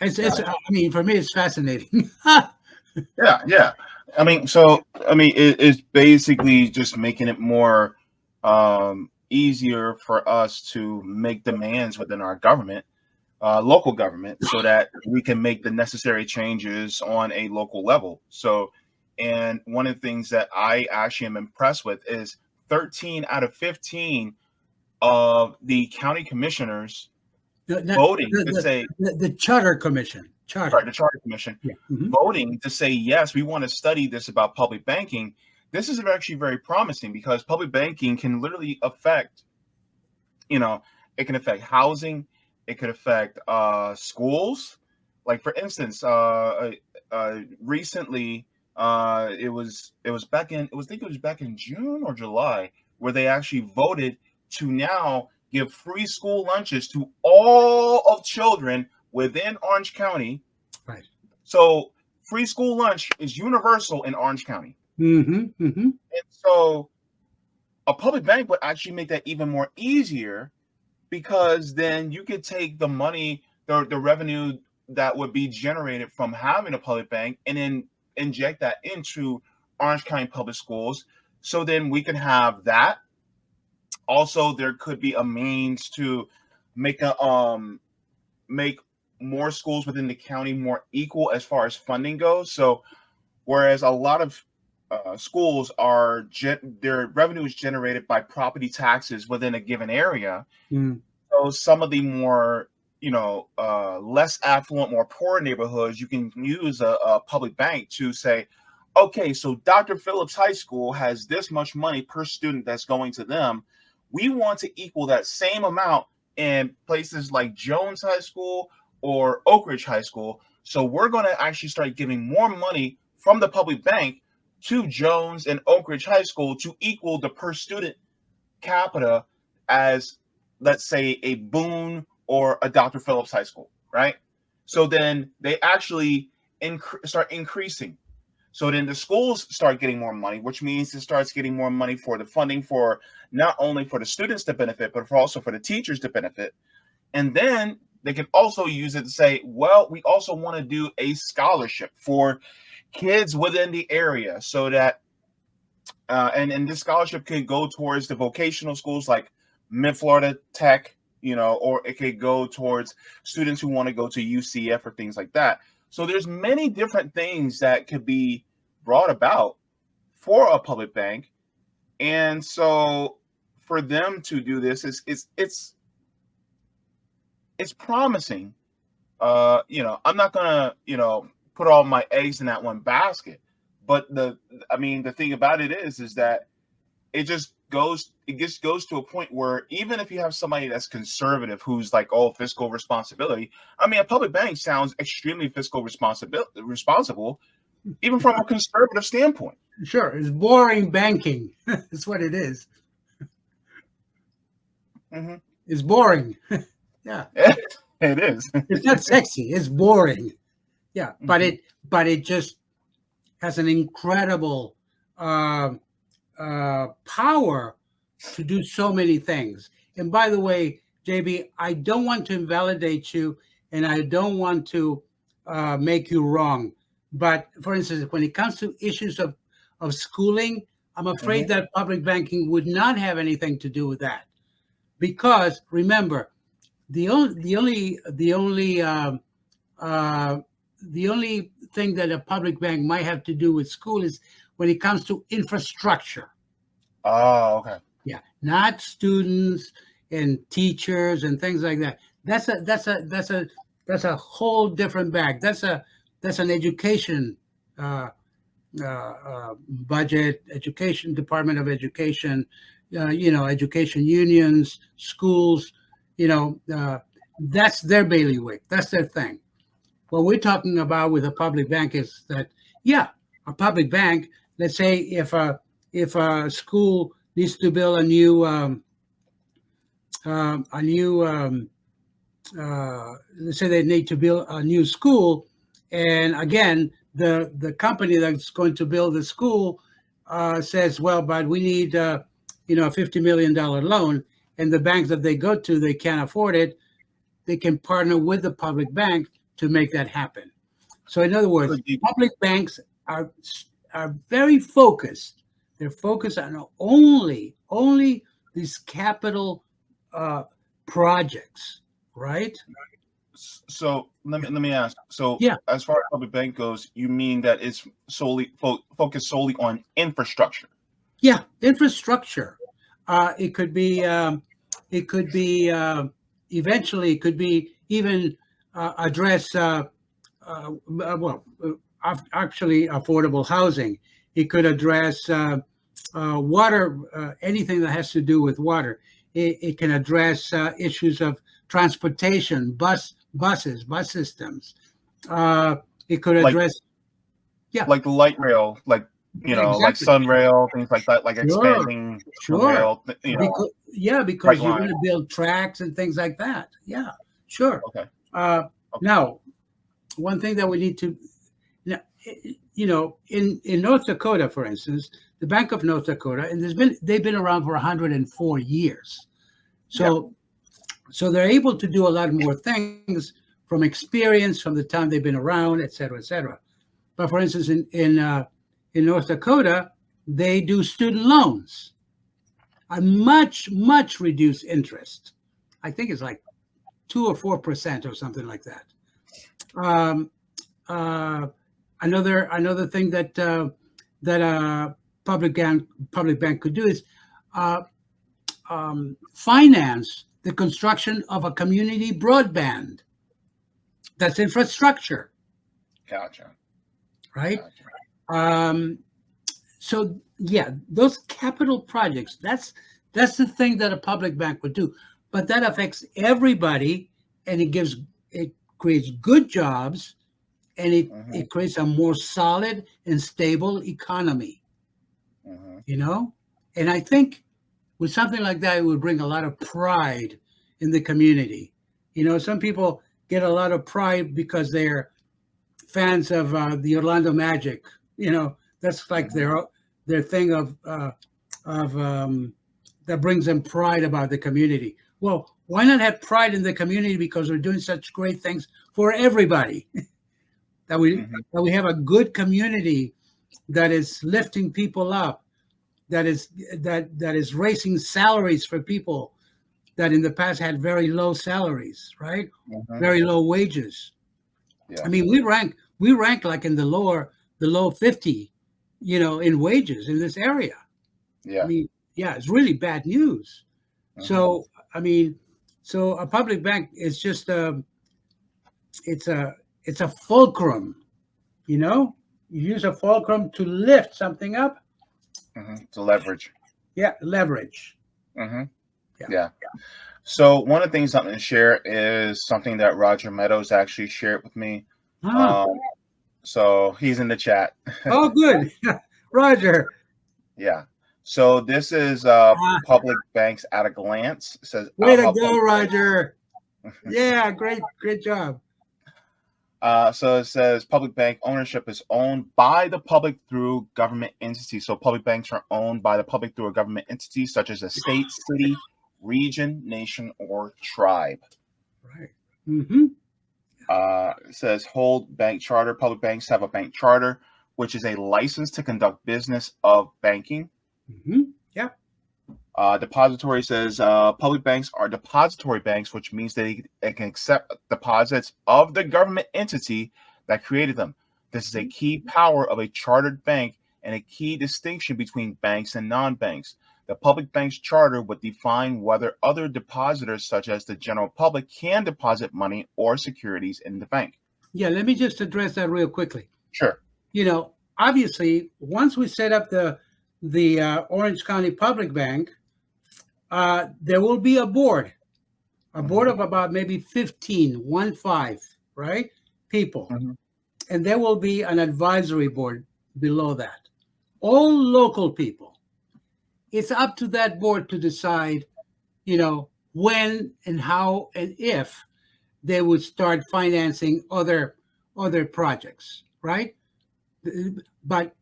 I mean, for me, it's fascinating. Yeah. I mean, it's basically just making it more easier for us to make demands within our government, local government, so that we can make the necessary changes on a local level. So, and one of the things that I actually am impressed with is 13 out of 15 of the county commissioners voting to say the Charter Commission. The Charter Commission voting to say, yes, we want to study this about public banking. This is actually very promising because public banking can literally affect, it can affect housing. It could affect schools. Like, for instance, recently, it was back in June or July where they actually voted to now give free school lunches to all of children within Orange County. Right. So free school lunch is universal in Orange County. And so a public bank would actually make that even more easier, because then you could take the money, the revenue that would be generated from having a public bank and then inject that into Orange County Public Schools. So then we can have that. Also, there could be a means to make more schools within the county more equal as far as funding goes. So whereas a lot of schools their revenue is generated by property taxes within a given area. So some of the more, less affluent, more poor neighborhoods, you can use a public bank to say, okay, so Dr. Phillips High School has this much money per student that's going to them. We want to equal that same amount in places like Jones High School or Oak Ridge High School. So we're going to actually start giving more money from the public bank to Jones and Oak Ridge High School to equal the per student capita as, let's say, a Boone or a Dr. Phillips High School, right? So then they actually start increasing. So then the schools start getting more money, which means it starts getting more money for the funding for not only for the students to benefit, but also for the teachers to benefit. And then they can also use it to say, well, we also want to do a scholarship for kids within the area, so that and this scholarship could go towards the vocational schools like Mid-Florida Tech, or it could go towards students who want to go to UCF or things like that. So there's many different things that could be brought about for a public bank. And so for them to do this, it's promising. I'm not gonna, put all my eggs in that one basket. But the thing about it is that it just goes to a point where even if you have somebody that's conservative who's like, oh, fiscal responsibility, a public bank sounds extremely fiscal responsible, even from a conservative standpoint. Sure, it's boring banking. That's what it is. Mm-hmm. It's boring. Yeah, it is. It's not sexy. It's boring. Yeah, Mm-hmm. but it just has an incredible power to do so many things. And by the way, JB, I don't want to invalidate you, and I don't want to make you wrong. But for instance, when it comes to issues of schooling, I'm afraid that public banking would not have anything to do with that, because remember, the only thing that a public bank might have to do with school is when it comes to infrastructure. Oh, okay. Yeah, not students and teachers and things like that. That's a whole different bag. That's an education budget, education, Department of Education, education unions, schools. That's their bailiwick. That's their thing. What we're talking about with a public bank is that, a public bank. Let's say if a school needs to build a new let's say they need to build a new school, and again, the company that's going to build the school says, well, but we need a $50 million loan, and the banks that they go to, they can't afford it. They can partner with the public bank to make that happen. So in other words, public banks are very focused. They're focused on only these capital projects, right? So let me ask. So Yeah. As far as public bank goes, you mean that it's solely focused solely on infrastructure? Yeah, infrastructure. It could be eventually it could be even address actually affordable housing. It could address water, anything that has to do with water. It can address issues of transportation, bus systems. It could address, like the light rail, like exactly. like Sunrail, things like that, like expanding rail. Because you're going to build tracks and things like that. Yeah, sure. Okay. Now, one thing that we need to, in North Dakota, for instance, the Bank of North Dakota, and they've been around for 104 years. So they're able to do a lot more things from experience, from the time they've been around, et cetera, et cetera. But for instance, in North Dakota, they do student loans, a much reduced interest. I think it's like 2 or 4% or something like that. Another thing that a public bank could do is finance the construction of a community broadband. That's infrastructure. Gotcha. Right. Gotcha. So those capital projects. That's the thing that a public bank would do, but that affects everybody, and it creates good jobs, and Mm-hmm. it creates a more solid and stable economy. Mm-hmm. You know, and I think with something like that, it would bring a lot of pride in the community. You know, some people get a lot of pride because they're fans of the Orlando Magic. You know, that's like Mm-hmm. their thing of that brings them pride about the community. Well, why not have pride in the community because we're doing such great things for everybody? that we Mm-hmm. that we have a good community that is lifting people up, that is raising salaries for people that in the past had very low salaries, right? Mm-hmm. Very low wages. I Yeah. mean, we rank like in the low 50, in wages in this area. I Yeah. mean, yeah, it's really bad news. Mm-hmm. So, I mean, so a public bank is just it's a it's a fulcrum, you know? You use a fulcrum to lift something up. Mm-hmm. To leverage. Yeah, leverage. Mm-hmm. Yeah. Yeah. So one of the things I'm going to share is something that Roger Meadows actually shared with me. Ah, Um, so he's in the chat. oh, good. Roger. Yeah. So this is Ah, public banks at a glance. It says way to how go, public Roger. Yeah, great job. So it says public bank ownership is owned by the public through government entities. So public banks are owned by the public through a government entity such as a state, city, region, nation, or tribe. Right. Mm-hmm. It says hold bank charter. Public banks have a bank charter, which is a license to conduct business of banking. Mm-hmm. Yeah. Depository says public banks are depository banks, which means they can accept deposits of the government entity that created them. This is a key power of a chartered bank and a key distinction between banks and non-banks. The public bank's charter would define whether other depositors, such as the general public, can deposit money or securities in the bank. Yeah, let me just address that real quickly. Sure. Obviously, once we set up the Orange County Public Bank, there will be a board of about maybe 15, 1-5, right? People. Mm-hmm. And there will be an advisory board below that. All local people. It's up to that board to decide, when and how and if they would start financing other projects, right? But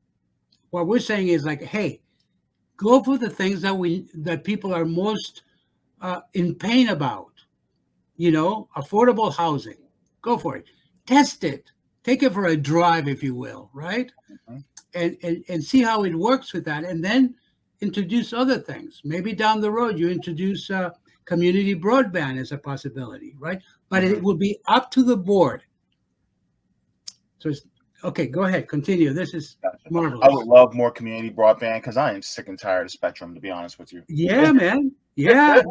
what we're saying is like, hey, go for the things that people are most in pain about. Affordable housing. Go for it. Test it. Take it for a drive, if you will, right? Mm-hmm. And see how it works with that, and then introduce other things. Maybe down the road you introduce community broadband as a possibility, right? But it will be up to the board. So okay, go ahead, continue. This is marvelous. I would love more community broadband because I am sick and tired of Spectrum, to be honest with you. Yeah, man. Yeah.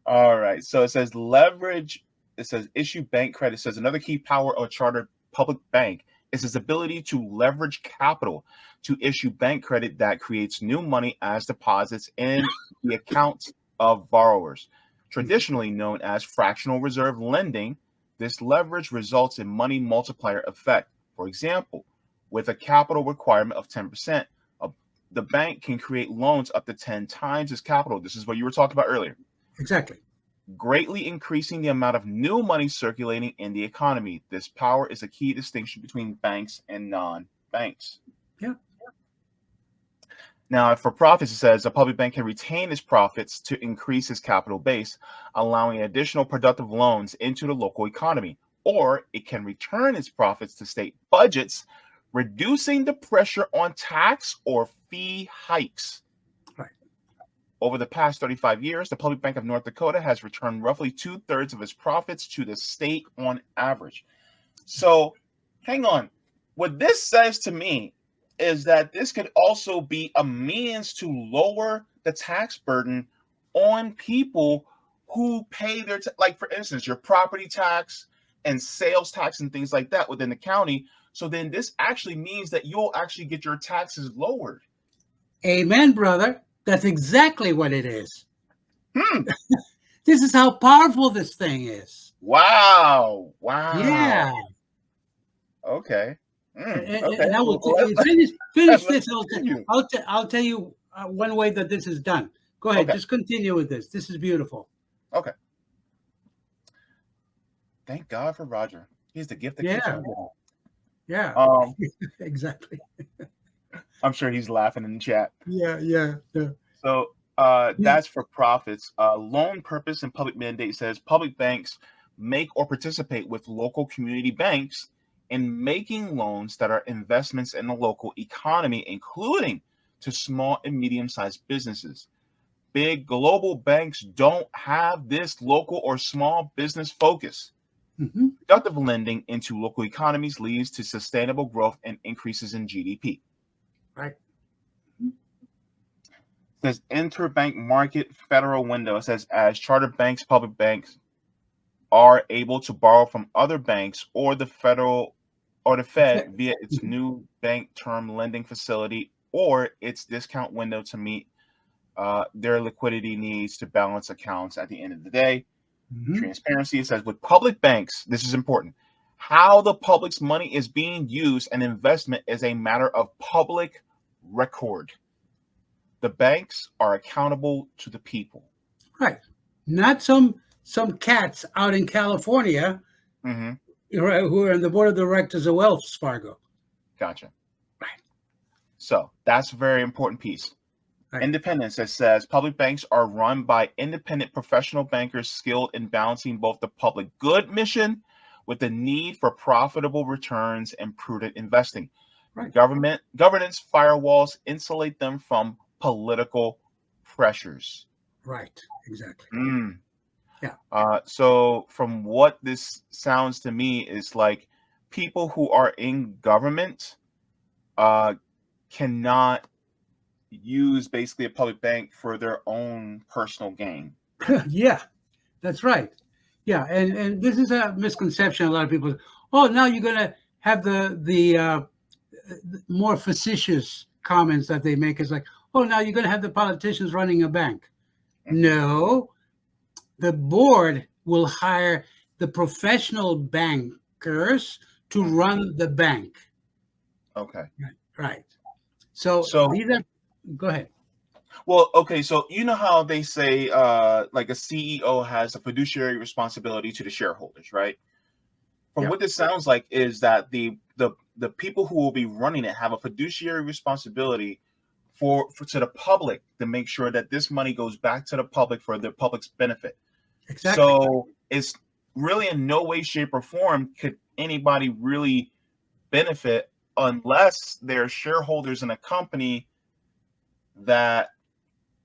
All right. So it says leverage. It says issue bank credit. It says another key power of a chartered public bank is its ability to leverage capital to issue bank credit that creates new money as deposits in the accounts of borrowers. Traditionally known as fractional reserve lending, this leverage results in money multiplier effect. For example, with a capital requirement of 10%, the bank can create loans up to 10 times its capital. This is what you were talking about earlier. Exactly. Greatly increasing the amount of new money circulating in the economy. This power is a key distinction between banks and non-banks. Yeah. Now, for profits, it says a public bank can retain its profits to increase its capital base, allowing additional productive loans into the local economy, or it can return its profits to state budgets, reducing the pressure on tax or fee hikes. Right. Over the past 35 years, the Public Bank of North Dakota has returned roughly 2/3 of its profits to the state on average. So, hang on. What this says to me is that this could also be a means to lower the tax burden on people who pay their, like for instance, your property tax and sales tax and things like that within the county. So then this actually means that you'll actually get your taxes lowered. Amen, brother. That's exactly what it is. This is how powerful this thing is. Wow. Wow. Yeah. Okay. Okay. And I will Well, finish let's this. continue. I'll tell you one way that this is done. Go ahead, Okay. just continue with this. This is beautiful. Okay. Thank God for Roger. He's the gift that keeps Yeah, on giving. yeah, Um, exactly. I'm sure he's laughing in the chat. Yeah. So that's for profits. Loan purpose and public mandate says public banks make or participate with local community banks in making loans that are investments in the local economy, including to small and medium-sized businesses. Big global banks don't have this local or small business focus. Hmm. Productive lending into local economies leads to sustainable growth and increases in GDP. Right. It says interbank market federal window. It says as charter banks, public banks are able to borrow from other banks or the federal or the Fed via its new bank term lending facility or its discount window to meet their liquidity needs to balance accounts at the end of the day. Mm-hmm. Transparency, it says with public banks, this is important. How the public's money is being used and investment is a matter of public record. The banks are accountable to the people. Right. Not some cats out in California Mm-hmm. who are on the board of directors of Wells Fargo. Gotcha. Right. So that's a very important piece. Right. Independence, it says public banks are run by independent professional bankers skilled in balancing both the public good mission with the need for profitable returns and prudent investing. Right. Governance firewalls insulate them from political pressures. Right. Exactly. Yeah. So from what this sounds to me is like people who are in government cannot use basically a public bank for their own personal gain. Yeah, that's right. Yeah, and this is a misconception. A lot of people, oh, now you're going to have the more facetious comments that they make. Is like, oh, now you're going to have the politicians running a bank. No, the board will hire the professional bankers to run the bank. Okay. Right. So these are, go ahead. Well, okay, so you know how they say like a CEO has a fiduciary responsibility to the shareholders, right? From what this sounds like is that the people who will be running it have a fiduciary responsibility for to the public to make sure that this money goes back to the public for the public's benefit. Exactly. So it's really in no way, shape, or form could anybody really benefit unless they're shareholders in a company that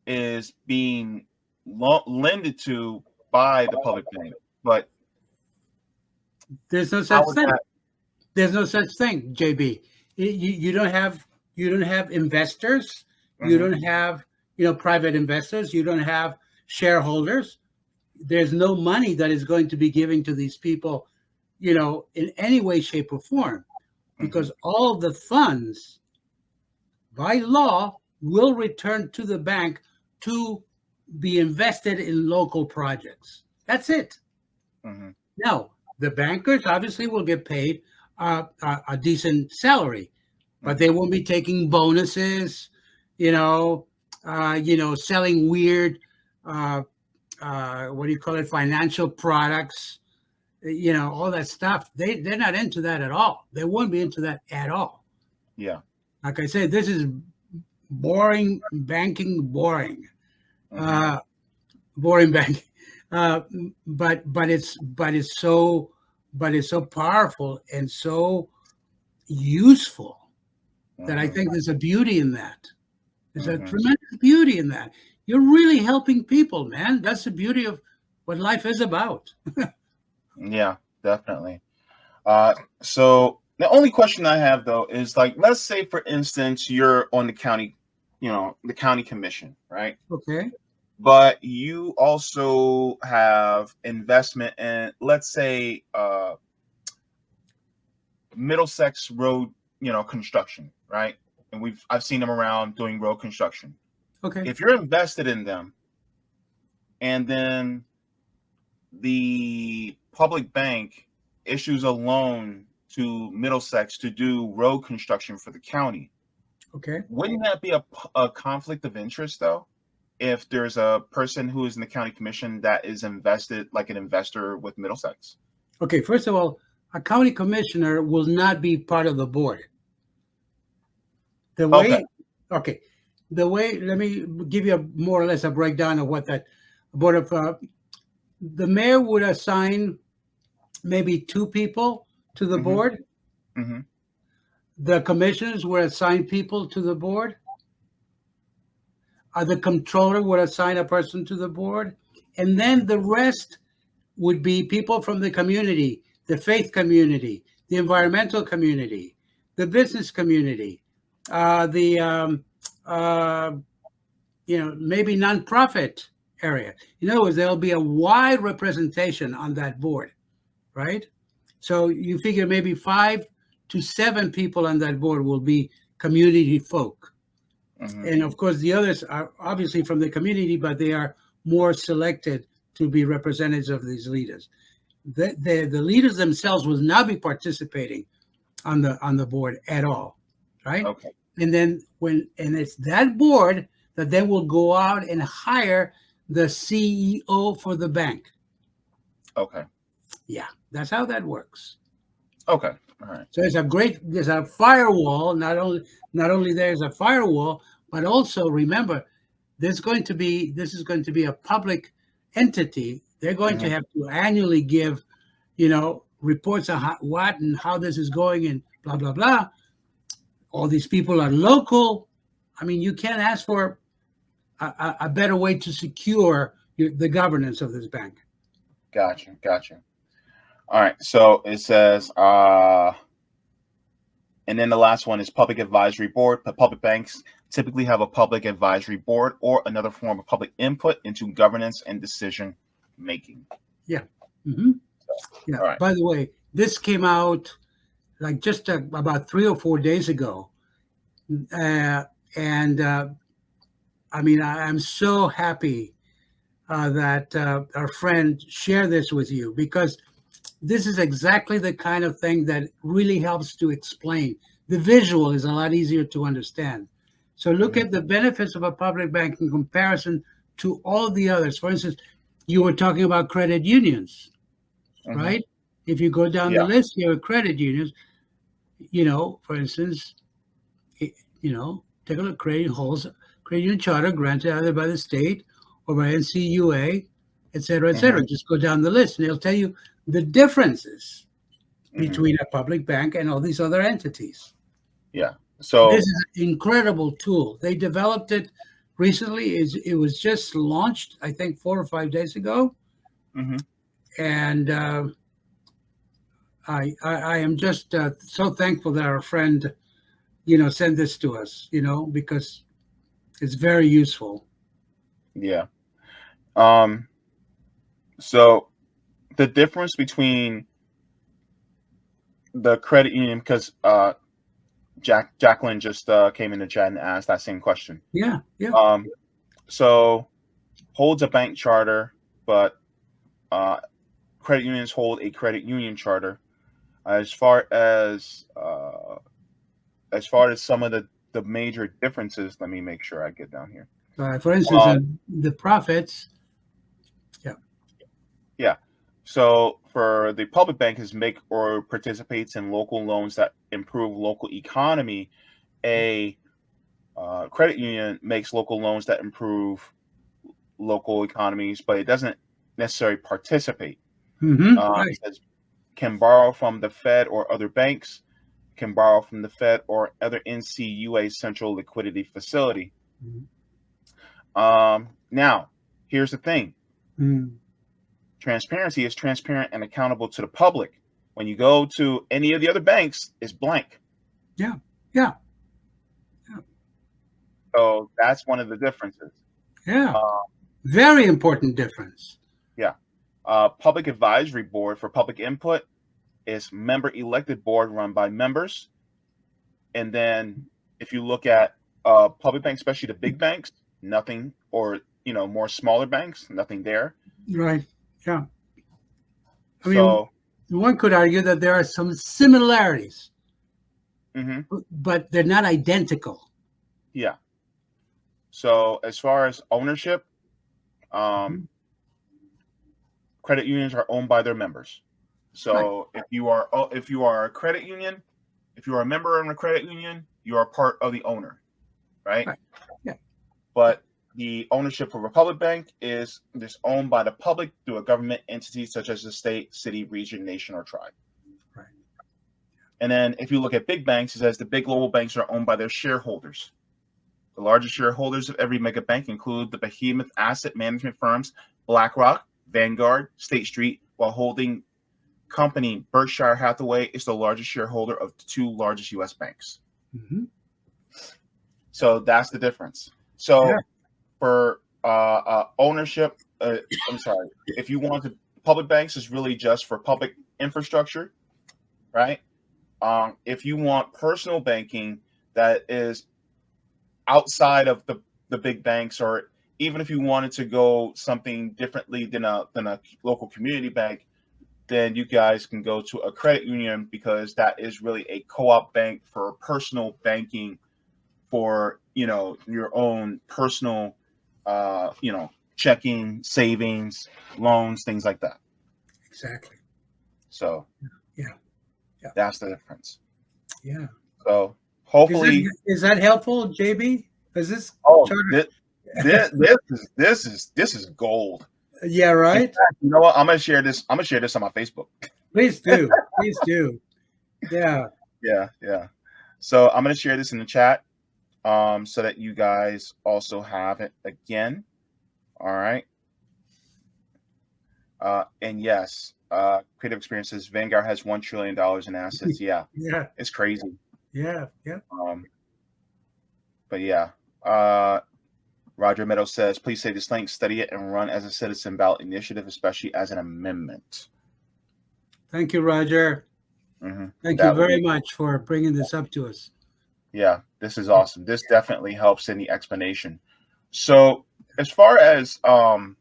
is being lended to by the public bank. But there's no such thing. There's no such thing, JB. You don't have investors. You don't have private investors. You don't have shareholders. There's no money that is going to be given to these people, in any way, shape, or form, because all the funds, by law, will return to the bank to be invested in local projects. That's it. Now, the bankers obviously will get paid a decent salary, but they won't be taking bonuses, selling weird, what do you call it, financial products, all that stuff. They're not into that at all. They won't be into that at all. Yeah. Like I said, this is boring banking, boring banking. But it's so powerful and so useful that I think there's a beauty in that. There's a tremendous beauty in that. You're really helping people, man. That's the beauty of what life is about. Yeah, definitely. So the only question I have though is like, let's say for instance, you're on the county, the county commission, right? Okay. But you also have investment in, let's say, Middlesex Road, construction, right? And I've seen them around doing road construction. Okay. If you're invested in them, and then the public bank issues a loan to Middlesex to do road construction for the county. Okay. Wouldn't that be a conflict of interest, though? If there's a person who is in the county commission that is invested, like an investor with Middlesex? Okay. First of all, a county commissioner will not be part of the board. The Okay. way, okay, the way. Let me give you more or less a breakdown of what that board of. The mayor would assign maybe 2 people to the Mm-hmm. board. Mm-hmm. The commissioners would assign people to the board. The controller would assign a person to the board. And then the rest would be people from the community, the faith community, the environmental community, the business community, maybe nonprofit area. In other words, there'll be a wide representation on that board, right? So you figure maybe 5 to 7 people on that board will be community folk. Mm-hmm. And of course, the others are obviously from the community, but they are more selected to be representatives of these leaders. The leaders themselves will not be participating on the board at all, right? Okay. And then it's that board that then will go out and hire the CEO for the bank. Okay. Yeah, that's how that works. Okay. All right. So there's a firewall. Not only there's a firewall, but also remember, this is going to be a public entity. They're going to have to annually give, reports on what and how this is going and blah, blah, blah. All these people are local. I mean, you can't ask for a better way to secure the governance of this bank. Gotcha. All right. So it says, and then the last one is public advisory board. The public banks typically have a public advisory board or another form of public input into governance and decision making. Yeah. Mm-hmm. Yeah. All right. By the way, this came out like just about 3 or 4 days ago. I mean, I'm so happy that our friend shared this with you, because this is exactly the kind of thing that really helps to explain. The visual is a lot easier to understand. So look at the benefits of a public bank in comparison to all the others. For instance, you were talking about credit unions, right? If you go down the list here of credit unions, for instance, take a look, credit union charter granted either by the state or by NCUA, et cetera, et cetera. Just go down the list and they'll tell you the differences between a public bank and all these other entities. Yeah. So this is an incredible tool. They developed it recently. It was just launched, I think, 4 or 5 days ago. And I am just so thankful that our friend, sent this to us, because it's very useful. Yeah. So the difference between the credit union, because Jacqueline just came in the chat and asked that same question. Yeah. So holds a bank charter, but credit unions hold a credit union charter. As far as some of the major differences, let me make sure I get down here. For instance, the profits. Yeah. So for the public bank is make or participates in local loans that improve local economy. A credit union makes local loans that improve local economies, but it doesn't necessarily participate. Right. It says can borrow from the Fed or other banks, can borrow from the Fed or other NCUA central liquidity facility. Now, here's the thing. Transparency is transparent and accountable to the public. When you go to any of the other banks, it's blank. Yeah. So that's one of the differences. Yeah. Very important difference. Yeah. Public advisory board for public input is member elected board run by members. And then if you look at public banks, especially the big banks, nothing, or more smaller banks, nothing there. Right. Yeah. I mean, So, one could argue that there are some similarities, mhm, but they're not identical. yeah. So as far as ownership, Mhm. credit unions are owned by their members. Right. So if you are a credit union, if you are a member in a credit union, you are part of the owner, right? Right. Yeah. Yeah. But the ownership of Republic Bank is owned by the public through a government entity such as the state, city, region, nation, or tribe. Right. And then if you look at big banks, it says the big global banks are owned by their shareholders. The largest shareholders of every mega bank include the behemoth asset management firms BlackRock, Vanguard, State Street, while holding company Berkshire Hathaway is the largest shareholder of the two largest U.S. banks. Mm-hmm. So that's the difference. Yeah. So for ownership, I'm sorry, if you want to, public banks is really just for public infrastructure, right? If you want personal banking that is outside of the big banks, or even if you wanted to go something differently than a local community bank, then you guys can go to a credit union, because that is really a co-op bank for personal banking, for your own personal checking, savings, loans, things like that. Exactly. So Yeah. Yeah. that's the difference. Yeah. So hopefully, is that helpful, JB? Is this? this is gold. Yeah. Right. In fact, you know what? I'm gonna share this on my Facebook. Please do. Please do. Yeah. Yeah. So I'm gonna share this in the chat, so that you guys also have it again. All right. And yes, Creative Experiences, Vanguard has $1 trillion in assets. Yeah, Yeah. it's crazy. Yeah. Yeah. But yeah, Roger Meadows says, please save this link, study it, and run as a citizen ballot initiative, especially as an amendment. Thank you, Roger. Mm-hmm. Thank you very much for bringing this up to us. Yeah, this is awesome. This definitely helps in the explanation. So as far as the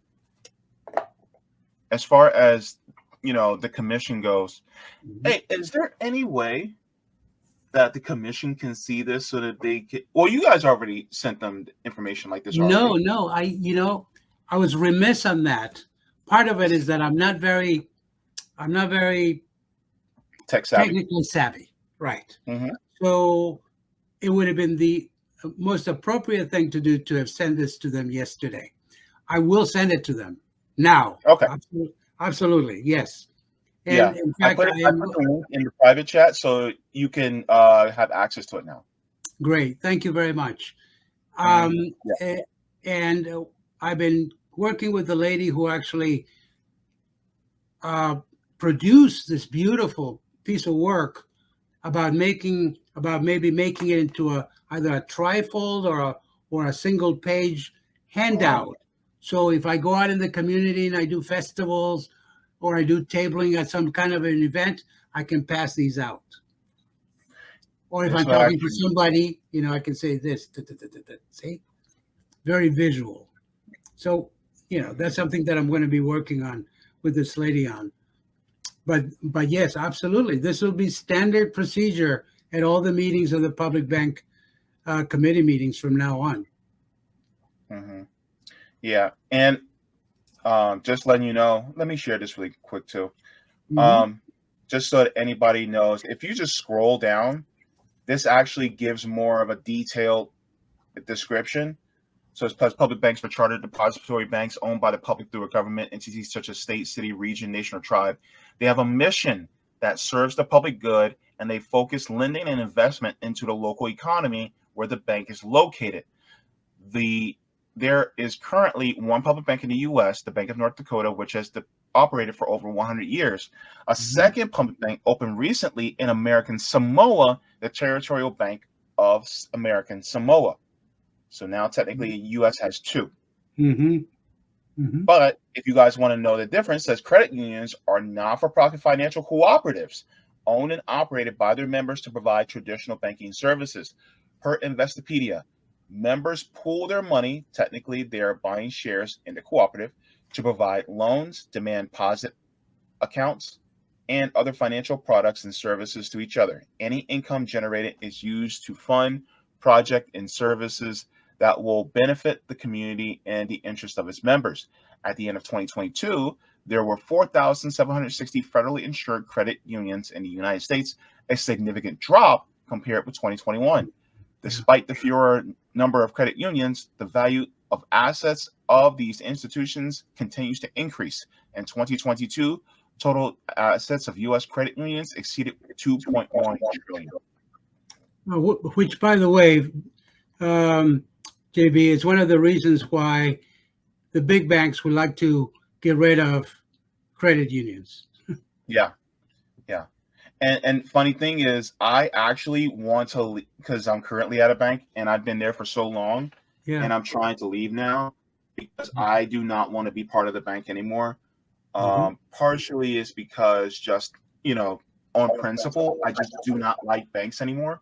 commission goes, hey, is there any way that the commission can see this so that they can? Well, you guys already sent them information like this already. No, I was remiss on that. Part of it is that I'm not very tech savvy. Technically savvy, right? Mm-hmm. So it would have been the most appropriate thing to do to have sent this to them yesterday. I will send it to them now. Okay. Absolutely, yes. And yeah, in fact, I put the link in the private chat so you can have access to it now. Great, thank you very much. Yeah. And I've been working with the lady who actually produced this beautiful piece of work about maybe making it into either a trifold or a single page handout. So if I go out in the community and I do festivals or I do tabling at some kind of an event, I can pass these out. Or if I'm talking to somebody, I can say this. See, very visual. So that's something that I'm going to be working on with this lady on. But yes, absolutely. This will be standard procedure at all the meetings of the public bank committee meetings from now on. Mm-hmm. Yeah. And just letting you know, let me share this really quick too. Mm-hmm. Just so that anybody knows, if you just scroll down, this actually gives more of a detailed description. So it's public banks are chartered depository banks owned by the public through a government entities such as state, city, region, nation, or tribe. They have a mission that serves the public good, and they focus lending and investment into the local economy where the bank is located. There is currently one public bank in the U.S., the Bank of North Dakota, which has operated for over 100 years. A second public bank opened recently in American Samoa, the Territorial Bank of American Samoa. So now technically the U.S. has two. Mm-hmm. Mm-hmm. But if you guys want to know the difference, says credit unions are not-for-profit financial cooperatives owned and operated by their members to provide traditional banking services. Per Investopedia, members pool their money. Technically, they are buying shares in the cooperative to provide loans, demand deposit accounts, and other financial products and services to each other. Any income generated is used to fund projects and services that will benefit the community and the interest of its members. At the end of 2022, there were 4,760 federally insured credit unions in the United States, a significant drop compared with 2021. Despite the fewer number of credit unions, the value of assets of these institutions continues to increase. In 2022, total assets of U.S. credit unions exceeded 2.1 trillion. Which, by the way, JB, is one of the reasons why the big banks would like to get rid of credit unions. Yeah. And funny thing is, I actually want to leave because I'm currently at a bank and I've been there for so long, and I'm trying to leave now because I do not want to be part of the bank anymore. Partially is because just, on principle, I just do not like banks anymore.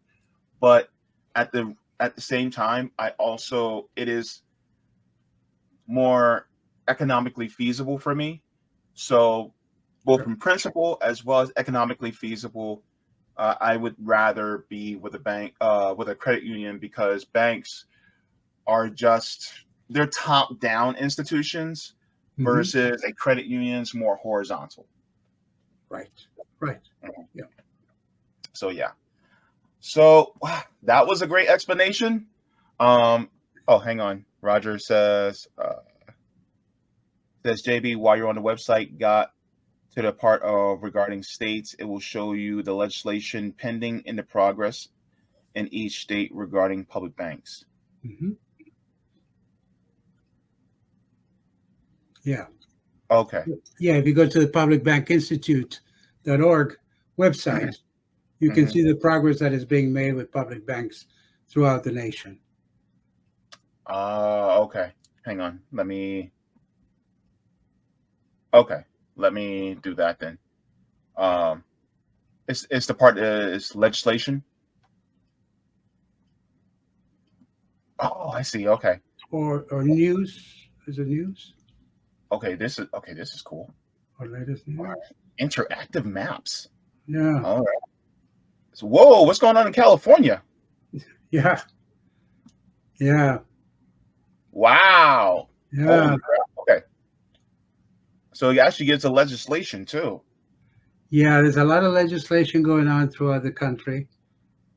But at the same time, it is more economically feasible for me. So both from principle as well as economically feasible, I would rather be with a bank, with a credit union, because banks are they're top-down institutions versus a credit union's more horizontal. Right. Yeah. So yeah. So that was a great explanation. Hang on. Roger says JB, while you're on the website, got to the part of regarding states, it will show you the legislation pending in the progress in each state regarding public banks. Yeah. Okay. Yeah, if you go to the publicbankinstitute.org website, you can see the progress that is being made with public banks throughout the nation. Okay. Hang on. Let me do that then. It's the part is legislation. Oh, I see. Okay. Or news. Is it news? Okay, this is cool. Or latest news. Right. Interactive maps. Yeah. All right. So, whoa, what's going on in California? Yeah. Wow. Yeah. Okay. So it actually gets a legislation too. Yeah, there's a lot of legislation going on throughout the country.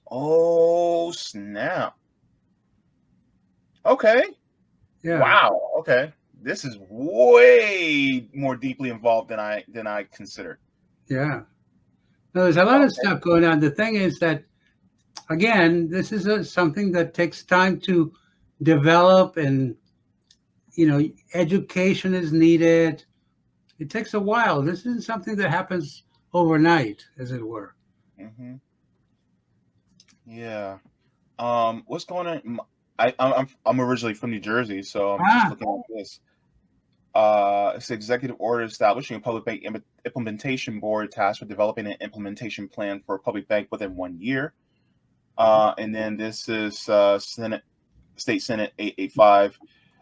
Oh, snap. Okay. Yeah. Wow. Okay. This is way more deeply involved than I considered. Yeah. No, there's a lot of stuff going on. The thing is that, again, this is something that takes time to develop, and education is needed. It takes a while. This isn't something that happens overnight, as it were. Yeah. What's going on? I'm originally from New Jersey, so I'm just looking at this. It's an executive order establishing a public bank implementation board tasked with developing an implementation plan for a public bank within 1 year. And then this is State Senate 885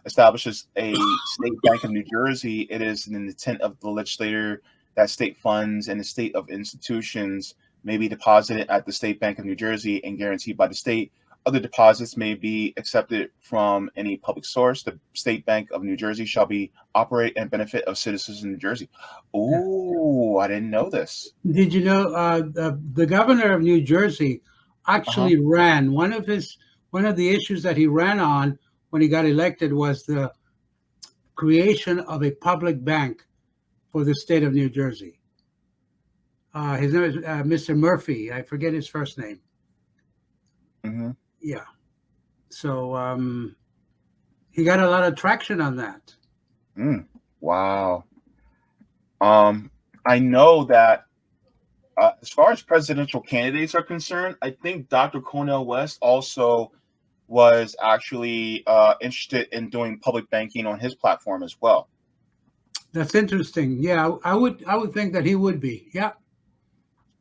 establishes a state bank of New Jersey. It is an intent of the legislator that state funds and the state of institutions may be deposited at the State Bank of New Jersey and guaranteed by the state. Other deposits may be accepted from any public source. The State Bank of New Jersey shall be operate and benefit of citizens in New Jersey. Oh, I didn't know this. Did you know the governor of New Jersey actually ran one of the issues that he ran on when he got elected was the creation of a public bank for the state of New Jersey. His name is Mr. Murphy. I forget his first name. Yeah. So he got a lot of traction on that. Wow. I know that as far as presidential candidates are concerned, I think Dr. Cornel West also was actually interested in doing public banking on his platform as well. That's interesting. Yeah, I would think that he would be. Yeah.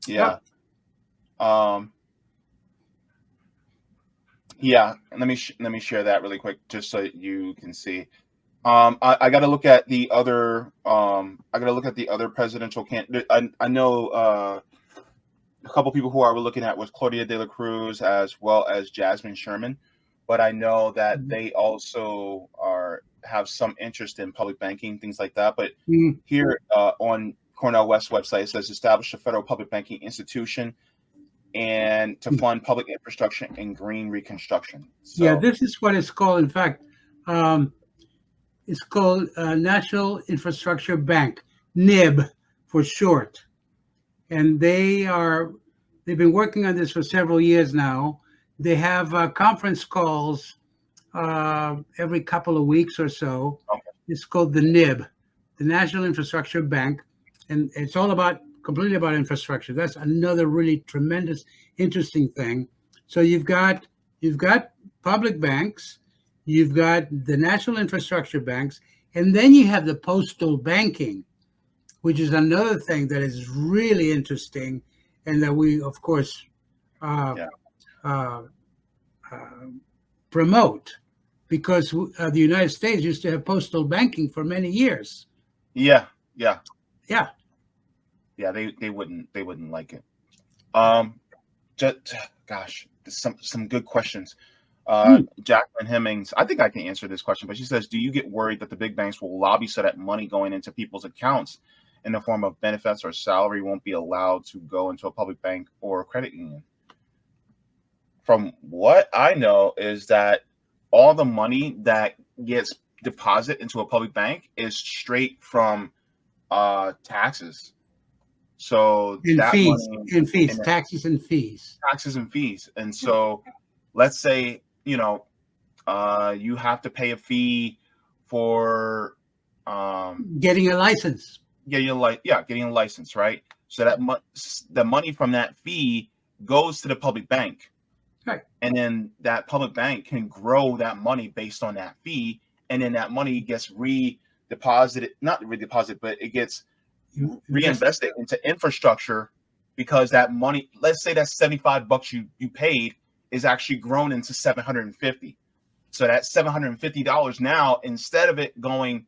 Yeah. Yeah. Let me share that really quick just so you can see. I got to look at the other. I got to look at the other presidential candidate. I know a couple people who I were looking at was Claudia De La Cruz as well as Jasmine Sherman, but I know that they also have some interest in public banking, things like that. But Mm. here on Cornell West website, it says establish a federal public banking institution and to fund public infrastructure and green reconstruction. So, Yeah, this is what it's called. In fact, it's called National Infrastructure Bank, NIB for short. And they've been working on this for several years now. They have conference calls every couple of weeks or so. okay. It's called the NIB, the National Infrastructure Bank, and it's all completely about infrastructure. That's another really tremendous, interesting thing. So you've got public banks, you've got the national infrastructure banks, and then you have the postal banking, which is another thing that is really interesting, and that we, of course, promote, because the United States used to have postal banking for many years. Yeah. They wouldn't like it. Gosh, some good questions. Jacqueline Hemmings, I think I can answer this question, but she says, do you get worried that the big banks will lobby so that money going into people's accounts in the form of benefits or salary won't be allowed to go into a public bank or a credit union? From what I know is that all the money that gets deposited into a public bank is straight from taxes. So that fees, money and fees, taxes and fees. And so let's say, you have to pay a fee for getting a license. Getting a license, right? So that the money from that fee goes to the public bank. Right. And then that public bank can grow that money based on that fee. And then that money gets not redeposited, but it gets reinvested into infrastructure, because that money, let's say that $75 you paid is actually grown into $750. So that $750 now, instead of it going,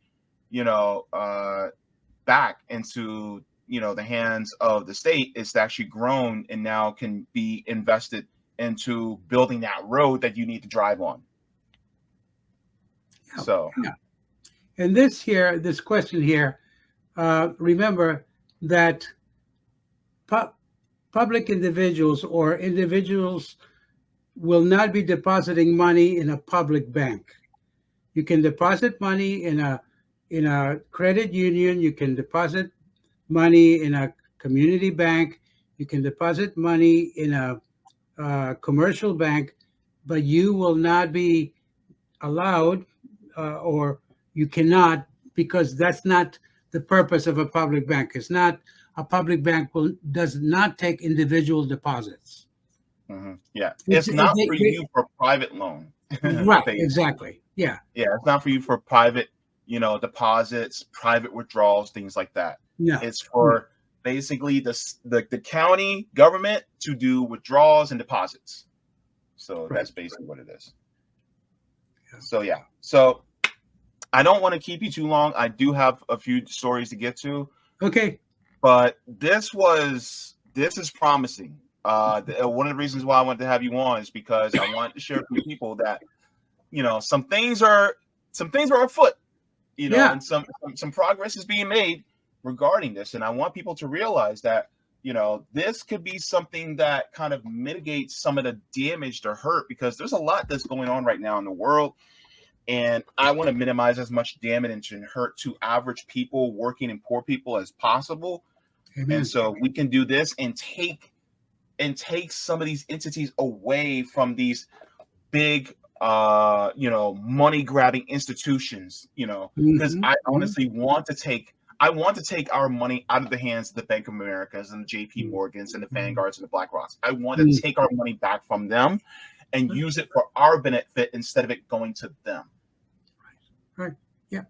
back into, the hands of the state, it's actually grown and now can be invested into building that road that you need to drive on. And this question here, remember that public individuals or individuals will not be depositing money in a public bank. You can deposit money in a credit union. You can deposit money in a community bank. You can deposit money in a commercial bank, but you will not be allowed, or you cannot, because that's not the purpose of a public bank. It's not a public bank does not take individual deposits. Mm-hmm. Yeah, it's not for you for private loan. Right, exactly. Yeah, it's not for you for private, deposits, private withdrawals, things like that. No, it's for basically the county government to do withdrawals and deposits. So that's basically what it is. So I don't want to keep you too long. I do have a few stories to get to. Okay. But this is promising. One of the reasons why I wanted to have you on is because I wanted to share with people that, some things are afoot, and some progress is being made regarding this. And I want people to realize that, this could be something that kind of mitigates some of the damage or hurt, because there's a lot that's going on right now in the world. And I want to minimize as much damage and hurt to average people, working and poor people as possible. Amen. And so we can do this and take some of these entities away from these big, money grabbing institutions, because I honestly want to take our money out of the hands of the Bank of Americas and the JP Morgans and the Vanguards and the BlackRocks. I want to take our money back from them and use it for our benefit instead of it going to them. Right. Yeah.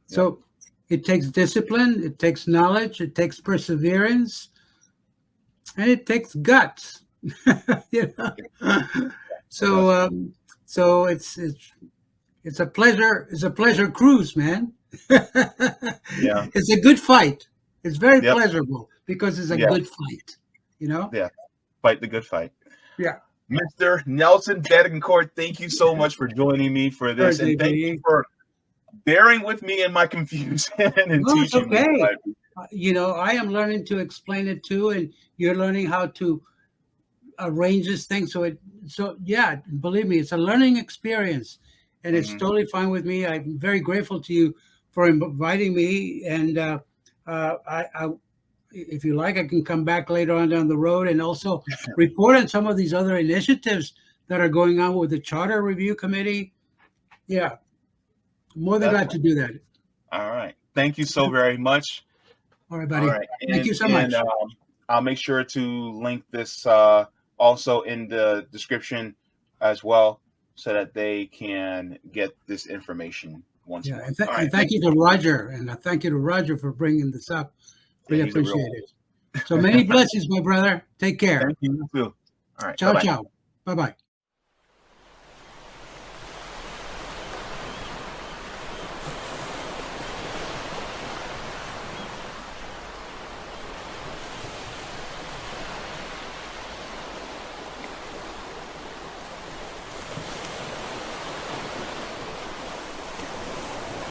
So it takes discipline, it takes knowledge, it takes perseverance, and it takes guts. So it's It's a pleasure. It's a pleasure cruise, man. Yeah. It's a good fight. It's very Yep. pleasurable because it's a Yeah. good fight. You know? Yeah. Fight the good fight. Yeah. Mr. Nelson Betancourt, thank you so much for joining me for this. Sure, And thank you JB. for bearing with me in my confusion and No, it's teaching me. okay. You know, I am learning to explain it too, and you're learning how to arrange this thing. So yeah, believe me, it's a learning experience, and it's Mhm. totally fine with me. I'm very grateful to you for inviting me, and if you like, I can come back later on down the road and also report on some of these other initiatives that are going on with the Charter Review Committee. Yeah, more than glad to do that. All right. Thank you so very much. All right, buddy. All right. Thank you so much. I'll make sure to link this also in the description as well so that they can get this information once more. And, All right. thank you to Roger, and thank you to Roger for bringing this up. Really he's a real appreciate it. So many blessings, my brother. Take care. Thank you. You too. All right. Ciao, Bye-bye. ciao. Bye-bye.